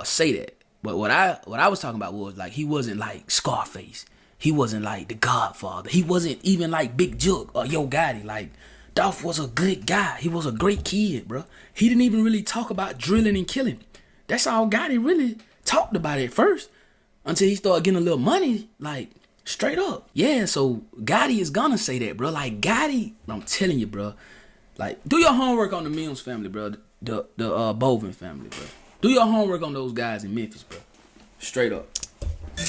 Say that. But what I was talking about was like, he wasn't like Scarface. He wasn't like the Godfather. He wasn't even like Big Jook or Yo Gotti. Like, Dolph was a good guy. He was a great kid, bro. He didn't even really talk about drilling and killing. That's all Gotti really talked about at first, until he started getting a little money, like, straight up. Yeah, so Gotti is gonna say that, bro. Like, Gotti, I'm telling you, bro. Like, do your homework on the Mims family, bro. The Bovin family, bro. Do your homework on those guys in Memphis, bro. Straight up.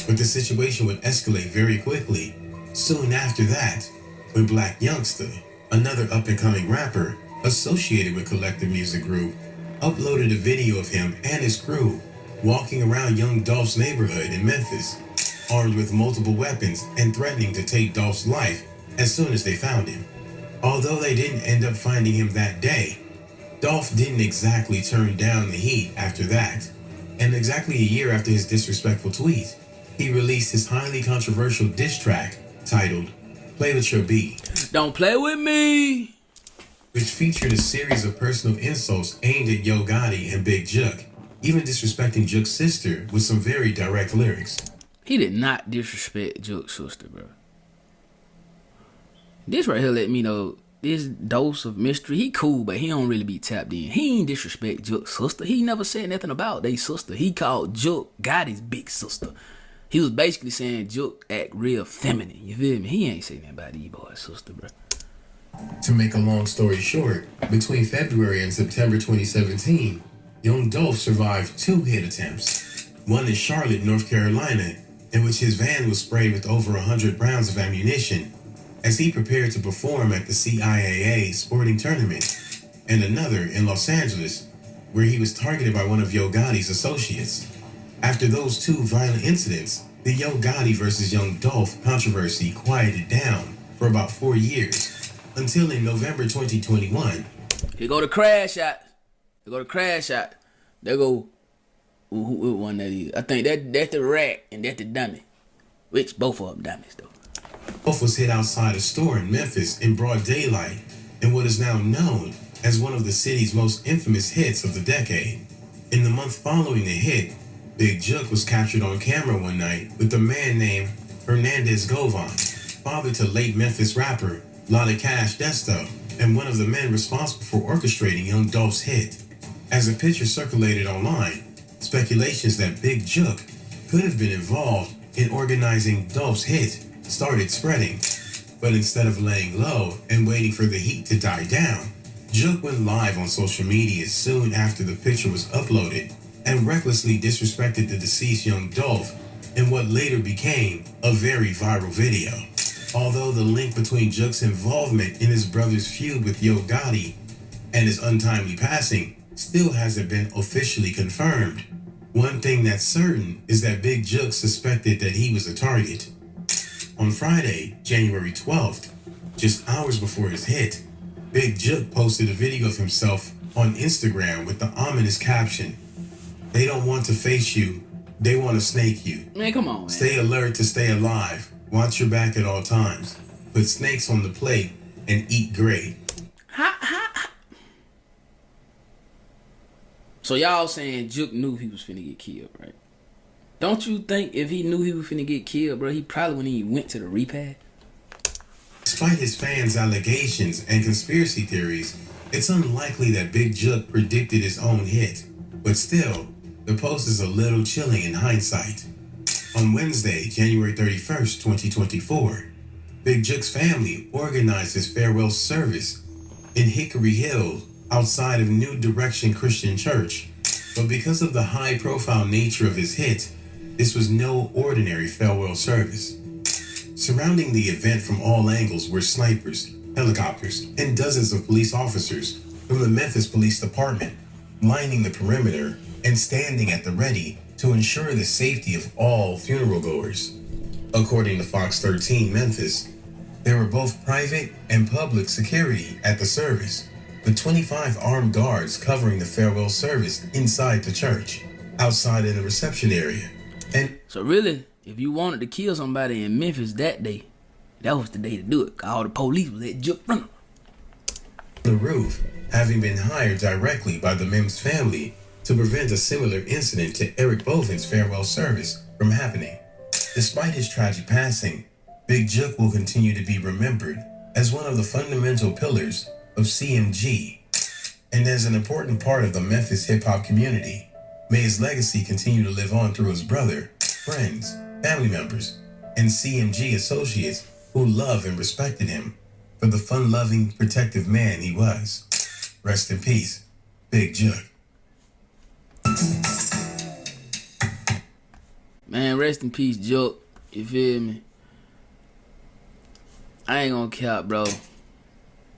But the situation would escalate very quickly. Soon after that, when Black Youngster, another up-and-coming rapper associated with Collective Music Group, uploaded a video of him and his crew walking around Young Dolph's neighborhood in Memphis. armed with multiple weapons and threatening to take Dolph's life as soon as they found him. Although they didn't end up finding him that day, Dolph didn't exactly turn down the heat after that. And exactly a year after his disrespectful tweet, he released his highly controversial diss track titled Play With Your B. Don't play with me! Which featured a series of personal insults aimed at Yo Gotti and Big Jook, even disrespecting Jook's sister with some very direct lyrics. He did not disrespect Jook's sister, bro. This right here let me know this dose of mystery. He cool, but he don't really be tapped in. He ain't disrespect Jook's sister. He never said nothing about they sister. He called Jook Gotti's big sister. He was basically saying Jook act real feminine. You feel me? He ain't saying nothing about these boys' sister, bro. To make a long story short, between February and September 2017, young Dolph survived 2 hit attempts. One in Charlotte, North Carolina, in which his van was sprayed with over 100 rounds of ammunition as he prepared to perform at the CIAA sporting tournament, and another in Los Angeles, where he was targeted by one of Yo Gotti's associates. After those 2 violent incidents, the Yo Gotti versus Young Dolph controversy quieted down for about 4 years, until in November 2021. Here go the crash shot. Here go the crash shot. There go who one that is. I think that's the rat and that's the dummy. Which both of them dummies though. Dolph was hit outside a store in Memphis in broad daylight in what is now known as one of the city's most infamous hits of the decade. In the month following the hit, Big Jook was captured on camera one night with a man named Hernandez Govan, father to late Memphis rapper Lotta Cash Desto, and one of the men responsible for orchestrating Young Dolph's hit. As the picture circulated online, speculations that Big Jook could have been involved in organizing Dolph's hit started spreading. But instead of laying low and waiting for the heat to die down, Jook went live on social media soon after the picture was uploaded and recklessly disrespected the deceased Young Dolph in what later became a very viral video. Although the link between Jook's involvement in his brother's feud with Yo Gotti and his untimely passing still hasn't been officially confirmed, one thing that's certain is that Big Jook suspected that he was a target. On Friday, January 12th, just hours before his hit, Big Jook posted a video of himself on Instagram with the ominous caption, "They don't want to face you, they want to snake you. Man, come on, man. Stay alert to stay alive. Watch your back at all times. Put snakes on the plate and eat great." So y'all saying Jook knew he was finna get killed, right? Don't you think if he knew he was finna get killed, bro, he probably wouldn't even went to the repad? Despite his fans' allegations and conspiracy theories, it's unlikely that Big Jook predicted his own hit. But still, the post is a little chilling in hindsight. On Wednesday, January 31st, 2024, Big Jook's family organized his farewell service in Hickory Hill outside of New Direction Christian Church. But because of the high-profile nature of his hit, this was no ordinary farewell service. Surrounding the event from all angles were snipers, helicopters, and dozens of police officers from the Memphis Police Department, lining the perimeter and standing at the ready to ensure the safety of all funeral goers. According to Fox 13 Memphis, there were both private and public security at the service, with 25 armed guards covering the farewell service inside the church, outside in the reception area. And so really, if you wanted to kill somebody in Memphis that day, that was the day to do it. All the police was at Jook front. The roof, having been hired directly by the Mims family to prevent a similar incident to Eric Boven's farewell service from happening. Despite his tragic passing, Big Jook will continue to be remembered as one of the fundamental pillars of CMG and as an important part of the Memphis hip-hop community. May his legacy continue to live on through his brother, friends, family members, and CMG associates who love and respected him for the fun-loving, protective man he was. Rest in peace, Big Jook. Man, rest in peace, Jook. You feel me? I ain't gonna cap, bro.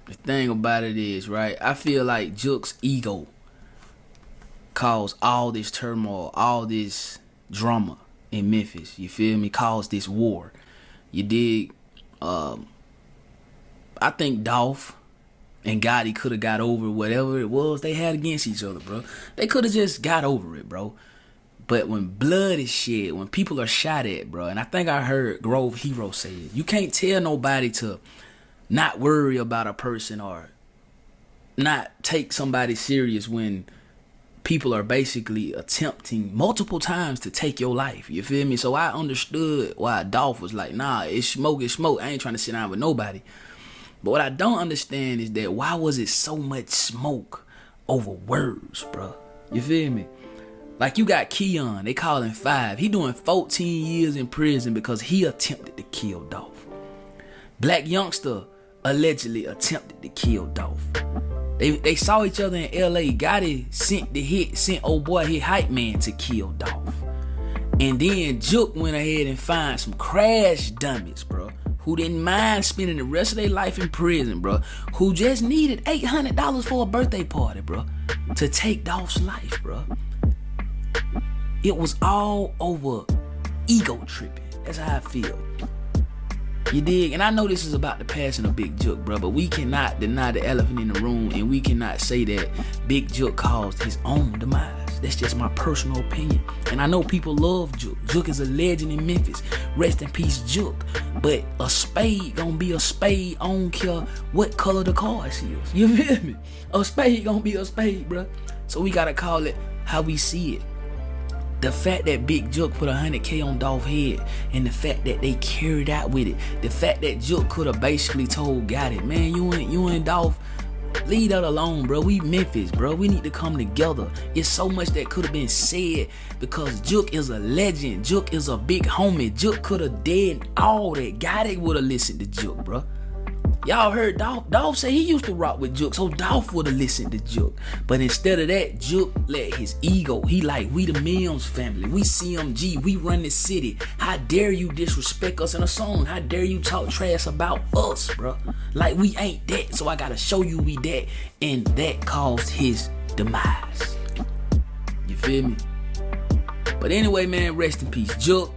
The thing about it is, right, I feel like Jook's ego caused all this turmoil, all this drama in Memphis. You feel me? Caused this war. You dig? I think Dolph and Gotti could have got over whatever it was they had against each other, bro. They could have just got over it, bro. But when blood is shed, when people are shot at, bro, and I think I heard Grove Hero say it, you can't tell nobody to not worry about a person or not take somebody serious when people are basically attempting multiple times to take your life. You feel me? So I understood why Dolph was like, nah, it's smoke, it's smoke. I ain't trying to sit down with nobody. But what I don't understand is that why was it so much smoke over words, bro? You feel me? Like you got Keon, they call him 5. He doing 14 years in prison because he attempted to kill Dolph. Black Youngster allegedly attempted to kill Dolph. They saw each other in LA. Gotti sent old boy his hype man to kill Dolph. And then Juke went ahead and found some crash dummies, bro, who didn't mind spending the rest of their life in prison, bro, who just needed $800 for a birthday party, bro, to take Dolph's life, bro. It was all over ego tripping. That's how I feel. You dig? And I know this is about the passing of Big Juke, bro, but we cannot deny the elephant in the room, and we cannot say that Big Juke caused his own demise. That's just my personal opinion. And I know people love Juke. Juke is a legend in Memphis. Rest in peace, Juke. But a spade gonna be a spade. I don't care what color the cards is. You feel me? A spade gonna be a spade, bro. So we gotta call it how we see it. The fact that Big Juke put 100K on Dolph's head, and the fact that they carried out with it, the fact that Juke could have basically told Gotti, man, you and Dolph, leave that alone, bro. We Memphis, bro. We need to come together. It's so much that could have been said because Juke is a legend. Juke is a big homie. Juke could have did all that. Gotti would have listened to Juke, bro. Y'all heard Dolph. Dolph say he used to rock with Juke, so Dolph would have listened to Juke. But instead of that, Juke let his ego. He like, we the Mills family. We CMG. We run the city. How dare you disrespect us in a song? How dare you talk trash about us, bro? Like we ain't that, so I gotta show you we that. And that caused his demise. You feel me? But anyway, man, rest in peace, Juke.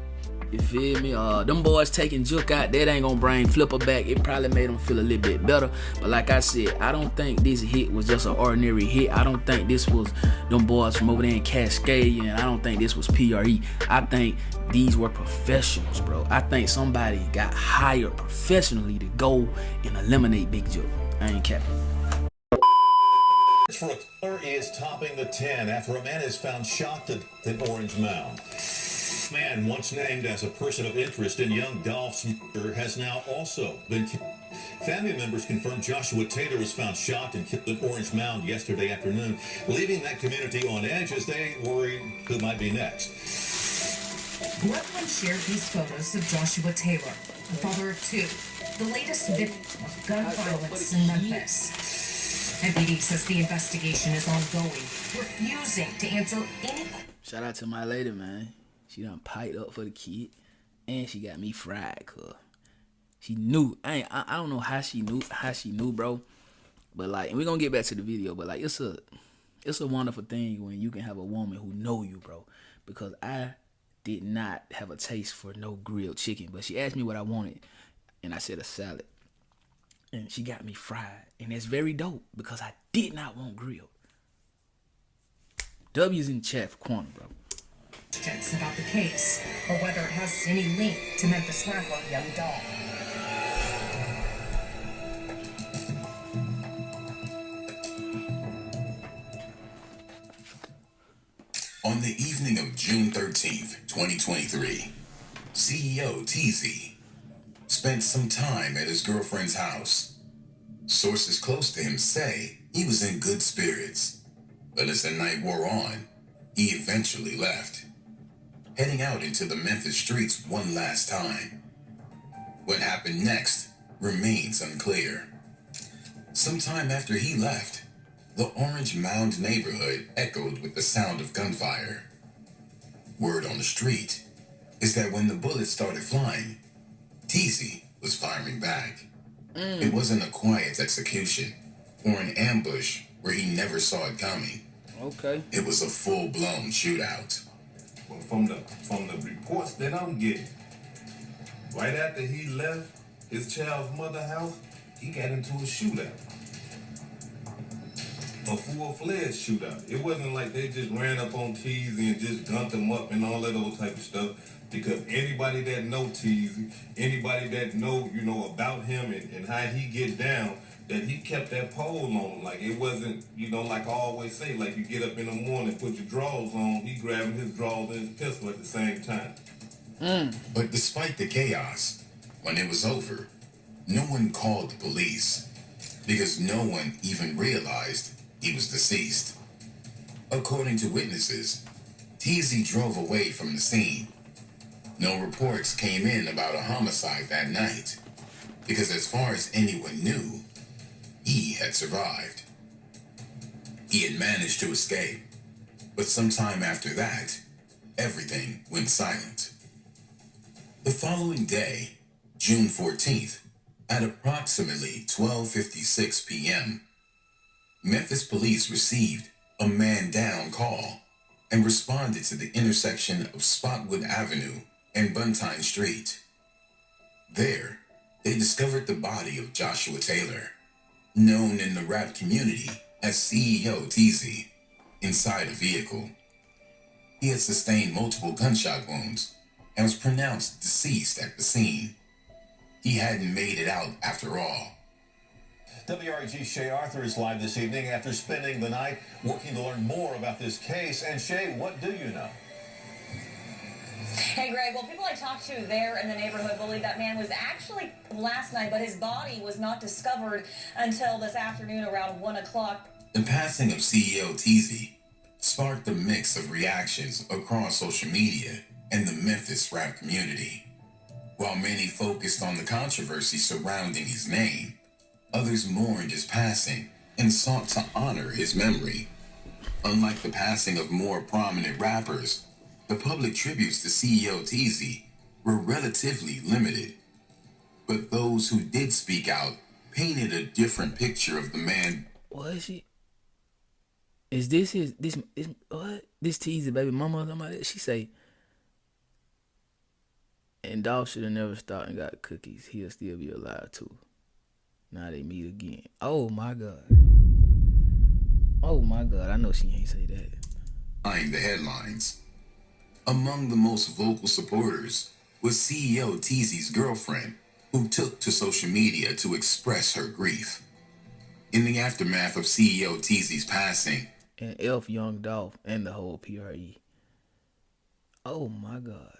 You feel me? Them boys taking Juke out, that ain't gonna bring Flipper back. It probably made them feel a little bit better. But like I said, I don't think this hit was just an ordinary hit. I don't think this was them boys from over there in Cascade, and I don't think this was P.R.E. I think these were professionals, bro. I think somebody got hired professionally to go and eliminate Big Juke. I ain't capping. For a killer is topping the 10 after a man is found shot at Orange Mound. Man once named as a person of interest in young Dolph's murder has now also been killed. Family members confirmed Joshua Taylor was found shot and killed at Orange Mound yesterday afternoon, leaving that community on edge as they worry who might be next. Brethren shared these photos of Joshua Taylor, the father of 2, the latest victim of gun violence in Memphis. MPD says the investigation is ongoing, refusing to answer any. Shout out to my lady, man. She done piped up for the kid, and she got me fried, cuz she knew. I don't know how she knew, bro. But like, and we're gonna get back to the video, but like, it's a wonderful thing when you can have a woman who know you, bro. Because I did not have a taste for no grilled chicken, but she asked me what I wanted, and I said a salad, and she got me fried, and that's very dope because I did not want grilled. W's in the chat for corner, bro. About the case, or whether it has any link to Memphis rapper Young Dolph. On the evening of June 13th, 2023, CEO TZ spent some time at his girlfriend's house. Sources close to him say he was in good spirits, but as the night wore on, he eventually left, heading out into the Memphis streets one last time. What happened next remains unclear. Sometime after he left, the Orange Mound neighborhood echoed with the sound of gunfire. Word on the street is that when the bullets started flying, TZ was firing back. It wasn't a quiet execution or an ambush where he never saw it coming. Okay. It was a full-blown shootout. But from the reports that I'm getting, right after he left his child's mother's house, he got into a shootout. A full-fledged shootout. It wasn't like they just ran up on Teasy and just gunned him up and all that other type of stuff. Because anybody that know Teasy, anybody that know, about him and how he get down, that he kept that pole on him. Like it wasn't, like I always say, like you get up in the morning, put your drawers on, he grabbing his drawers and his pistol at the same time. But despite the chaos, when it was over, no one called the police because no one even realized he was deceased. According to witnesses, Teasy drove away from the scene. No reports came in about a homicide that night because as far as anyone knew, he had survived. He had managed to escape, but sometime after that, everything went silent. The following day, June 14th, at approximately 12:56 p.m., Memphis police received a man-down call and responded to the intersection of Spotwood Avenue and Buntine Street. There, they discovered the body of Joshua Taylor, known in the rap community as CEO Teasy, inside a vehicle. He had sustained multiple gunshot wounds and was pronounced deceased at the scene. He hadn't made it out after all. WREG's Shay Arthur is live this evening after spending the night working to learn more about this case. And Shay, what do you know? Hey, Greg. Well, people I talked to there in the neighborhood believe that man was actually last night, but his body was not discovered until this afternoon around 1 o'clock. The passing of CEO Teasy sparked a mix of reactions across social media and the Memphis rap community. While many focused on the controversy surrounding his name, others mourned his passing and sought to honor his memory. Unlike the passing of more prominent rappers, the public tributes to CEO Teasy were relatively limited. But those who did speak out painted a different picture of the man. What is she? Is this what? This Teasy baby mama or somebody? She say, and Dolph should have never stopped and got cookies. He'll still be alive too. Now they meet again. Oh my God. Oh my God. I know she ain't say that. Behind the headlines. Among the most vocal supporters was CEO Teasy's girlfriend, who took to social media to express her grief. In the aftermath of CEO Teasy's passing, and Young Dolph and the whole P.R.E. Oh my God.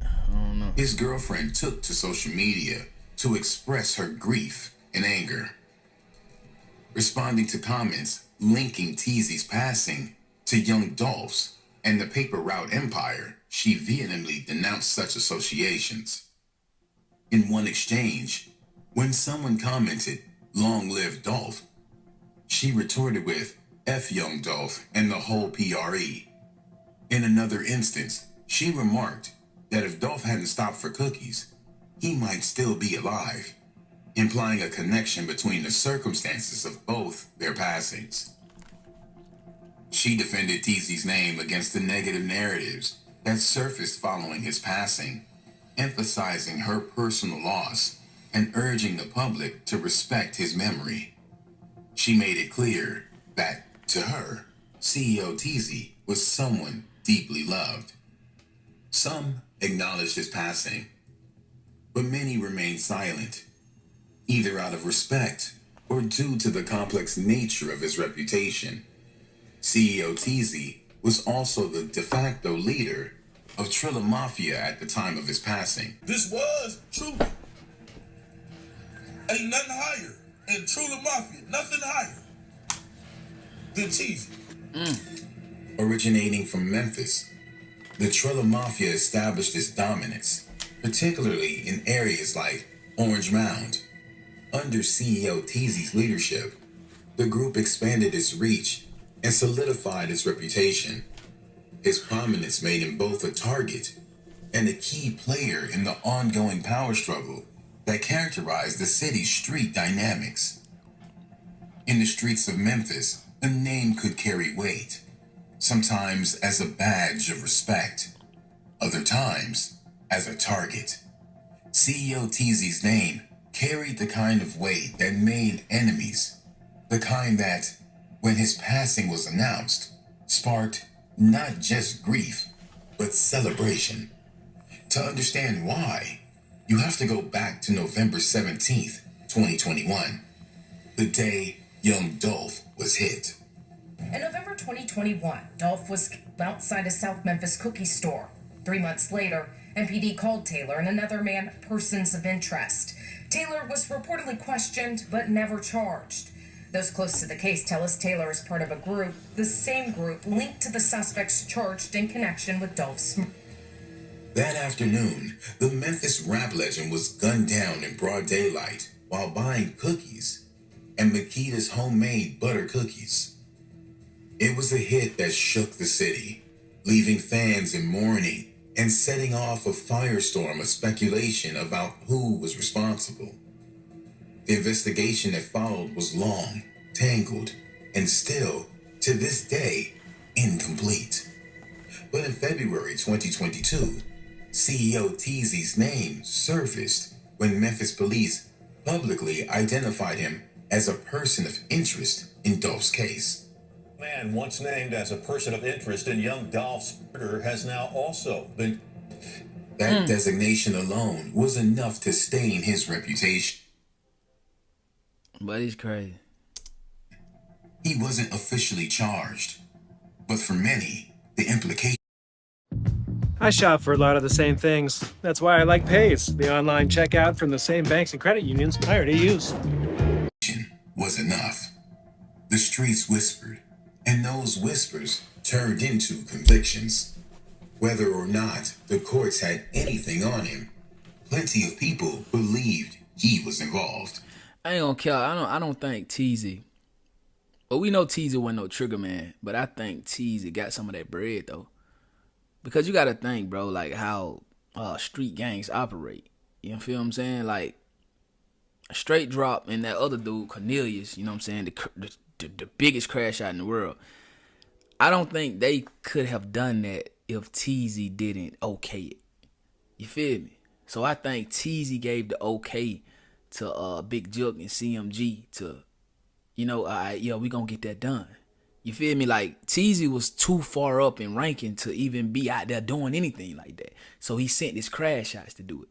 I don't know. His girlfriend took to social media to express her grief and anger. Responding to comments linking Teasy's passing to Young Dolph's and the paper route empire, she vehemently denounced such associations. In one exchange, when someone commented, "Long live Dolph," she retorted with, "F Young Dolph and the whole P.R.E." In another instance, she remarked that if Dolph hadn't stopped for cookies, he might still be alive, implying a connection between the circumstances of both their passings. She defended Teasy's name against the negative narratives that surfaced following his passing, emphasizing her personal loss and urging the public to respect his memory. She made it clear that, to her, CEO Teasy was someone deeply loved. Some acknowledged his passing, but many remained silent, either out of respect or due to the complex nature of his reputation. CEO Teasy was also the de facto leader of Trilla Mafia at the time of his passing. This was truly. Ain't nothing higher. And Trilla Mafia, nothing higher than Teasy. Originating from Memphis, the Trilla Mafia established its dominance, particularly in areas like Orange Mound. Under CEO Teasy's leadership, the group expanded its reach and solidified its reputation. His prominence made him both a target and a key player in the ongoing power struggle that characterized the city's street dynamics. In the streets of Memphis, a name could carry weight. sometimes as a badge of respect, other times as a target. CEO TZ's name carried the kind of weight that made enemies, the kind that, when his passing was announced, sparked not just grief, but celebration. To understand why, you have to go back to November 17th, 2021, the day young Dolph was hit. In November 2021, Dolph was outside a South Memphis cookie store. 3 months later, MPD called Taylor and another man persons of interest. Taylor was reportedly questioned but never charged. Those close to the case tell us Taylor is part of a group, the same group linked to the suspects charged in connection with Dolph's murder. That afternoon, the Memphis rap legend was gunned down in broad daylight while buying cookies, and Makita's homemade butter cookies. It was a hit that shook the city, leaving fans in mourning and setting off a firestorm of speculation about who was responsible. The investigation that followed was long, tangled, and still, to this day, incomplete. But in February 2022, CEO TZ's name surfaced when Memphis police publicly identified him as a person of interest in Dolph's case. Man once named as a person of interest in young Dolph's murder has now also been... That designation alone was enough to stain his reputation. But he's crazy. He wasn't officially charged, but for many, the implication... I shop for a lot of the same things. That's why I like Pays, the online checkout from the same banks and credit unions I already use. ...was enough. The streets whispered, and those whispers turned into convictions. Whether or not the courts had anything on him, plenty of people believed he was involved. I ain't gonna care. I don't think TZ. Well, we know TZ wasn't no trigger man, but I think TZ got some of that bread though. Because you gotta think, bro, like how street gangs operate. You feel what I'm saying? Like a Straight Drop and that other dude, Cornelius, you know what I'm saying? The biggest crash out in the world. I don't think they could have done that if TZ didn't okay it. You feel me? So I think TZ gave the okay to Big Jook and CMG to, you know, we gonna get that done. You feel me? Like TZ was too far up in ranking to even be out there doing anything like that. So he sent his crash shots to do it,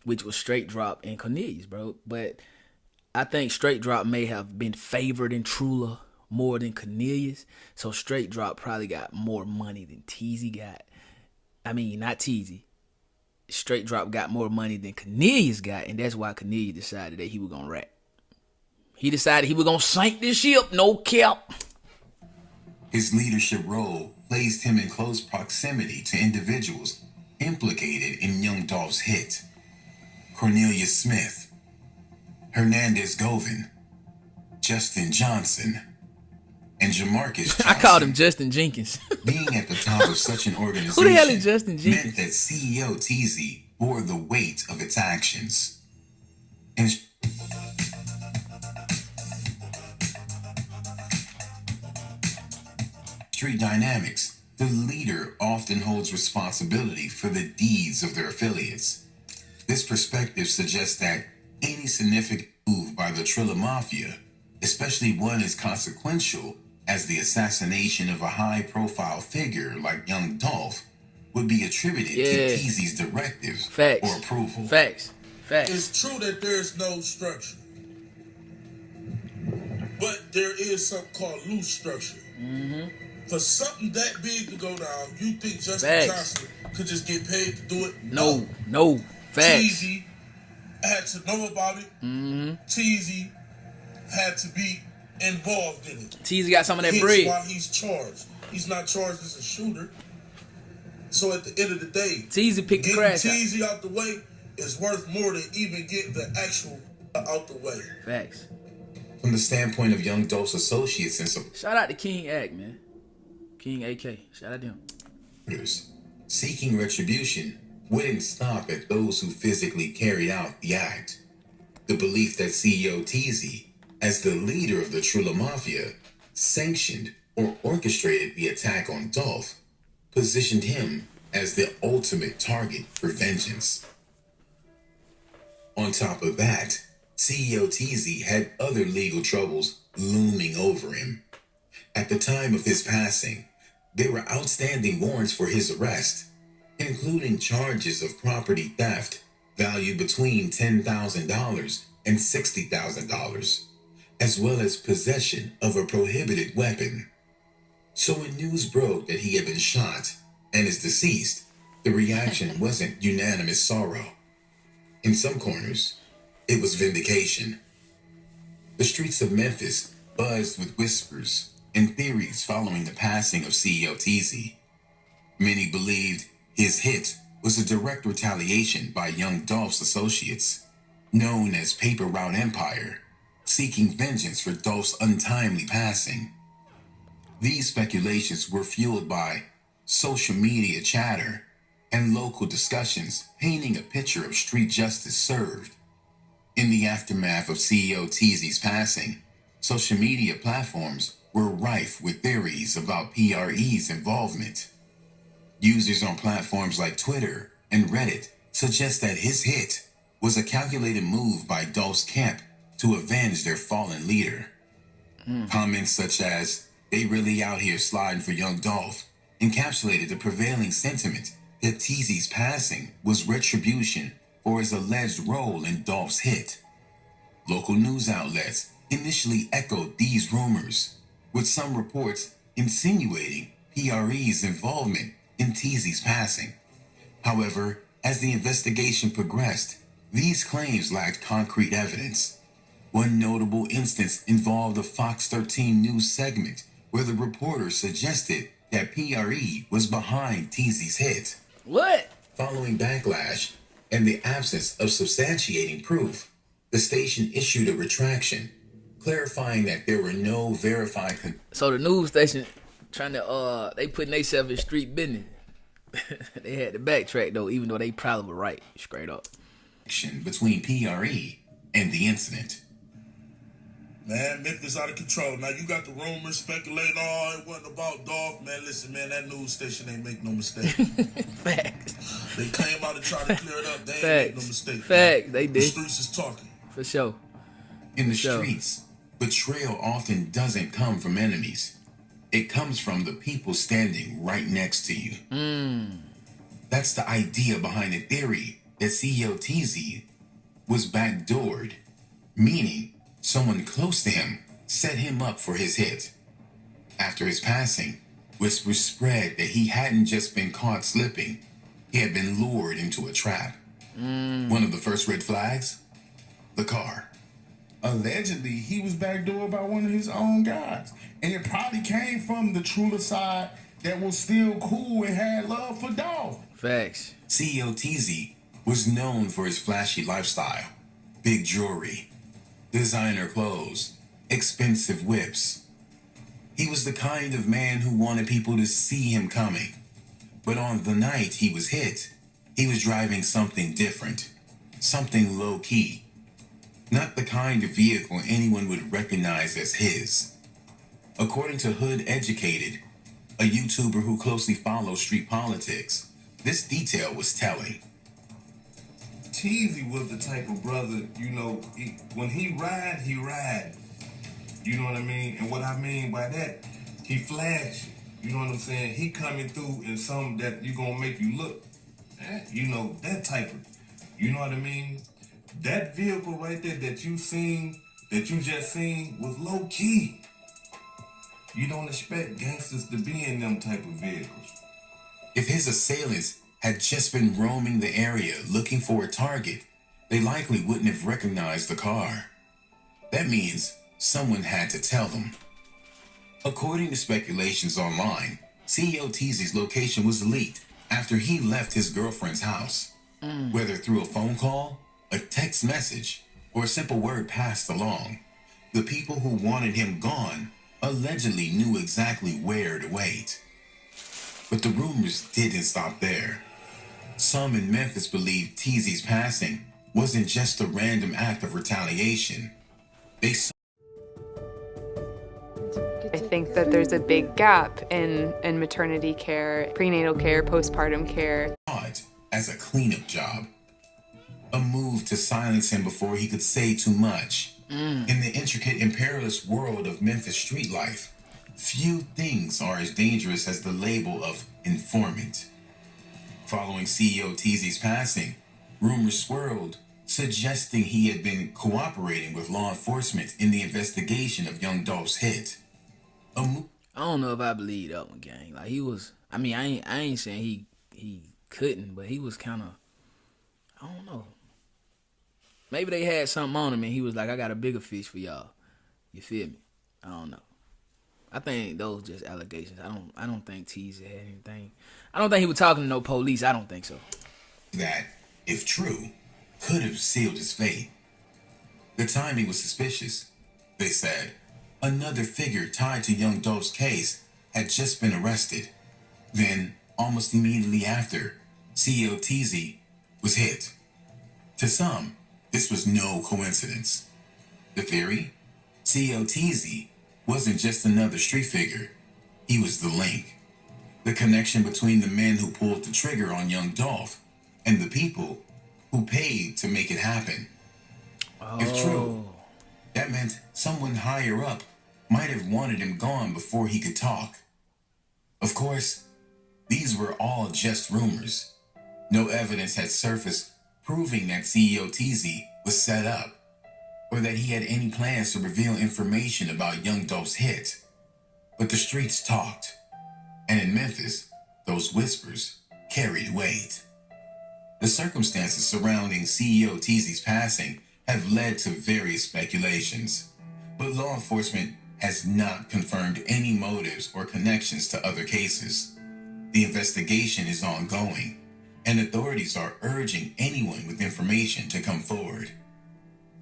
which was Straight Drop and Cornelius, bro. But I think Straight Drop may have been favored in Trula more than Cornelius. So Straight Drop probably got more money than TZ got. I mean, not TZ. Straight Drop got more money than Cornelius got, and that's why Cornelius decided that he was gonna rap. He decided he was gonna sink this ship, no cap. His leadership role placed him in close proximity to individuals implicated in young Dolph's hit. Cornelius Smith, Hernandez Govan, Justin Johnson, and Jamarcus Johnson. I called him Justin Jenkins. Being at the top of such an organization Who the hell is Justin Jenkins? meant that CEO TZ bore the weight of its actions. And street dynamics, the leader often holds responsibility for the deeds of their affiliates. This perspective suggests that any significant move by the Trilla Mafia, especially one as consequential as the assassination of a high-profile figure like young Dolph, would be attributed to TZ's directive or approval. Facts. It's true that there's no structure, but there is something called loose structure. For something that big to go down, you think Justin Johnson could just get paid to do it? No. Facts. TZ had to know about it. TZ had to be involved in it. TZ got some of that Hence bread. why he's charged. He's not charged as a shooter. So at the end of the day, TZ picked the crash getting TZ out the way is worth more than even getting the actual out the way. Facts. From the standpoint of young Dolph's associates and shout out to King Act, man. King AK. Shout out to him. Seeking retribution wouldn't stop at those who physically carried out the act. The belief that CEO TZ, as the leader of the Trilla Mafia, sanctioned or orchestrated the attack on Dolph, positioned him as the ultimate target for vengeance. On top of that, CEO TZ had other legal troubles looming over him. At the time of his passing, there were outstanding warrants for his arrest, including charges of property theft valued between $10,000 and $60,000, as well as possession of a prohibited weapon. So when news broke that he had been shot and is deceased, the reaction wasn't unanimous sorrow. In some corners, it was vindication. The streets of Memphis buzzed with whispers and theories following the passing of CEO TZ. Many believed his hit was a direct retaliation by young Dolph's associates, known as Paper Route Empire, seeking vengeance for Dolph's untimely passing. These speculations were fueled by social media chatter and local discussions painting a picture of street justice served. In the aftermath of CEO TZ's passing, social media platforms were rife with theories about P.R.E's involvement. Users on platforms like Twitter and Reddit suggest that his hit was a calculated move by Dolph's camp to avenge their fallen leader. Comments such as, "They really out here sliding for young Dolph," encapsulated the prevailing sentiment that TZ's passing was retribution for his alleged role in Dolph's hit. Local news outlets initially echoed these rumors, with some reports insinuating P.R.E's involvement in TZ's passing. However, as the investigation progressed, these claims lacked concrete evidence. One notable instance involved a Fox 13 news segment where the reporter suggested that P.R.E was behind TZ's hit. What? Following backlash and the absence of substantiating proof, the station issued a retraction, clarifying that there were no verified... So the news station trying to, they putting themselves in street business. They had to backtrack though, even though they probably were right, straight up. Between P.R.E and the incident. Man, Memphis out of control. Now you got the rumors speculating, oh, it wasn't about Dolph. Man, listen, man, that news station ain't make no mistake. Facts. They came out and tried to clear it up. They ain't make no mistake. Facts, they did. The streets is talking. For sure. In the streets, betrayal often doesn't come from enemies. It comes from the people standing right next to you. That's the idea behind the theory that CEO TZ was backdoored, meaning someone close to him set him up for his hit. After his passing, whispers spread that he hadn't just been caught slipping, he had been lured into a trap. One of the first red flags? The car. Allegedly, he was backdoored by one of his own guys. And it probably came from the Trula side that was still cool and had love for Dolph. Facts. CEO TZ was known for his flashy lifestyle, big jewelry, designer clothes, expensive whips. He was the kind of man who wanted people to see him coming. But on the night he was hit, he was driving something different, something low-key. Not the kind of vehicle anyone would recognize as his. According to Hood Educated, a YouTuber who closely follows street politics, this detail was telling. Teasy was the type of brother, you know, when he ride, he ride. You know what I mean? And what I mean by that, he flash. You know what I'm saying? He coming through in something that you gonna make you look. You know, that type of, you know what I mean? That vehicle right there that you just seen was low key. You don't expect gangsters to be in them type of vehicles. If his assailants had just been roaming the area looking for a target, they likely wouldn't have recognized the car. That means someone had to tell them. According to speculations online, CEO TZ's location was leaked after he left his girlfriend's house. Whether through a phone call, a text message, or a simple word passed along, the people who wanted him gone allegedly knew exactly where to wait. But the rumors didn't stop there. Some in Memphis believed TZ's passing wasn't just a random act of retaliation. They saw think that there's a big gap in maternity care, prenatal care, postpartum care. As a cleanup job. A move to silence him before he could say too much. In the intricate and perilous world of Memphis street life, few things are as dangerous as the label of informant. Following CEO Teezy's passing, rumors swirled, suggesting he had been cooperating with law enforcement in the investigation of young Dolph's hit. I don't know if I believe that one, gang. Like, he was, I mean, I ain't saying he couldn't, but he was kind of, I don't know. Maybe they had something on him and he was like, I got a bigger fish for y'all. You feel me? I don't know. I think those just allegations. I don't think Teezy had anything. I don't think he was talking to no police. I don't think so. That, if true, could have sealed his fate. The timing was suspicious, they said. Another figure tied to young Dolph's case had just been arrested. Then, almost immediately after, CEO Teezy was hit. To some, this was no coincidence. The theory? CEO Teezy wasn't just another street figure. He was the link. The connection between the men who pulled the trigger on young Dolph and the people who paid to make it happen. If true, that meant someone higher up might have wanted him gone before he could talk. Of course, these were all just rumors. No evidence had surfaced proving that CEO Teezy was set up, or that he had any plans to reveal information about young Dolph's hit. But the streets talked, and in Memphis, those whispers carried weight. The circumstances surrounding CEO Teezy's passing have led to various speculations, but law enforcement has not confirmed any motives or connections to other cases. The investigation is ongoing, and authorities are urging anyone with information to come forward.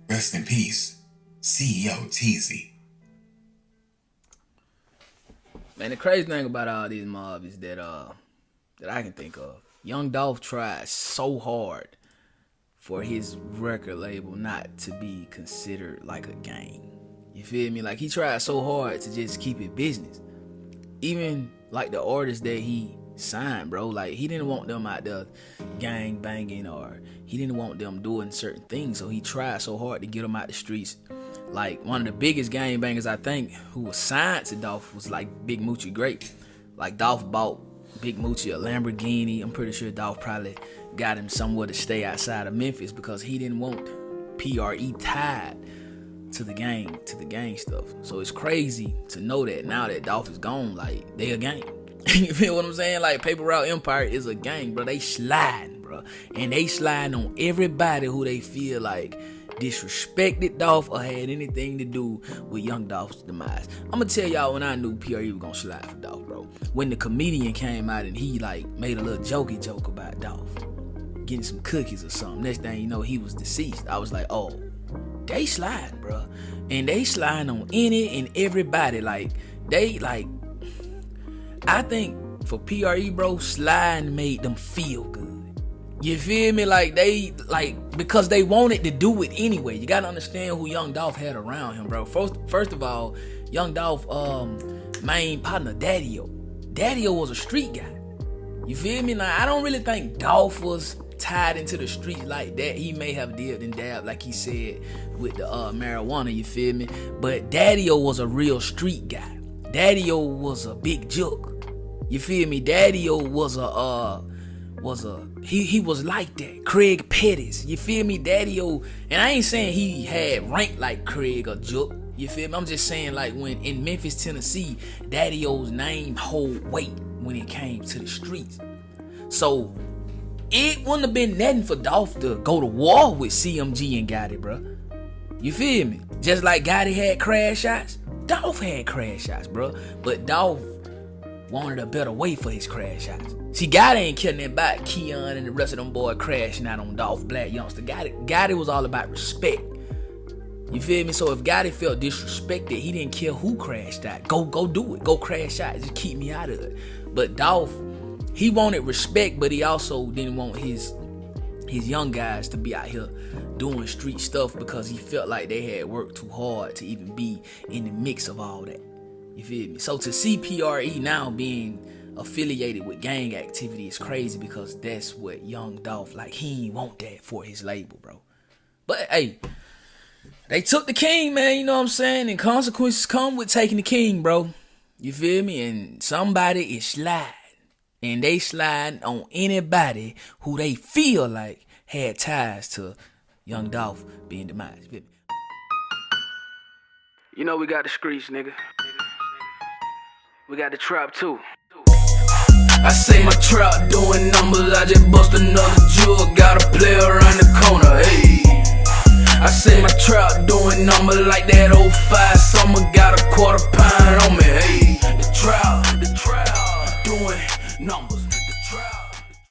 Rest in peace, CEO Teezy. Man, the crazy thing about all these mobs is that I can think of, young Dolph tried so hard for his record label not to be considered like a gang. You feel me? Like, he tried so hard to just keep it business. Even like the artists that he signed, bro, like, he didn't want them out there gang banging, or he didn't want them doing certain things, so he tried so hard to get them out the streets. Like, one of the biggest gang bangers, I think, who was signed to Dolph was like Big Moochie Grape. Like, Dolph bought Big Moochie a Lamborghini. I'm pretty sure Dolph probably got him somewhere to stay outside of Memphis because he didn't want P.R.E tied to the gang stuff. So it's crazy to know that now that Dolph is gone, like, they a gang. You feel what I'm saying? Like, Paper Route Empire is a gang, bro. They sliding, bro. And they sliding on everybody who they feel like disrespected Dolph or had anything to do with young Dolph's demise. I'm gonna tell y'all when I knew P.R.E was gonna slide for Dolph, bro. When the comedian came out and he like made a little jokey joke about Dolph getting some cookies or something. Next thing you know, he was deceased. I was like, oh, they sliding, bro. And they sliding on any and everybody. Like, they like, I think for P.R.E, bro, sliding made them feel good. You feel me? Like, they, like, because they wanted to do it anyway. You gotta understand who young Dolph had around him, bro. First of all, young Dolph main partner, Daddy-O. Daddy-O was a street guy. You feel me? Now, I don't really think Dolph was tied into the street like that. He may have dipped and dabbed, like he said, with the marijuana, you feel me? But Daddy-O was a real street guy. Daddy-O was a big joke. You feel me? Daddy-O was he was like that. Craig Pettis. You feel me? Daddy-O, and I ain't saying he had rank like Craig or Jook. You feel me? I'm just saying, like, when in Memphis, Tennessee, Daddy-O's name hold weight when it came to the streets. So it wouldn't have been nothing for Dolph to go to war with CMG and Gotti, bro. You feel me? Just like Gotti had crash shots, Dolph had crash shots, bro. But Dolph wanted a better way for his crash shots. See, Gotti ain't killing that about Keon and the rest of them boys crashing out on Dolph, Black Youngster. Gotti was all about respect. You feel me? So if Gotti felt disrespected, he didn't care who crashed out. Go do it. Go crash out. Just keep me out of it. But Dolph, he wanted respect, but he also didn't want his young guys to be out here doing street stuff because he felt like they had worked too hard to even be in the mix of all that. You feel me? So to see P.R.E now being affiliated with gang activity is crazy, because that's what Young Dolph, like, he ain't want that for his label, bro. But hey, they took the king, man, you know what I'm saying? And consequences come with taking the king, bro. You feel me? And somebody is sliding. And they slide on anybody who they feel like had ties to Young Dolph being demised. You feel me? You know we got the streets, nigga. We got the trap too. I say my trap doing numbers, I just bust another jewel, got a player around the corner, hey. I say my trap doing numbers like that 05 summer, got a quarter pound.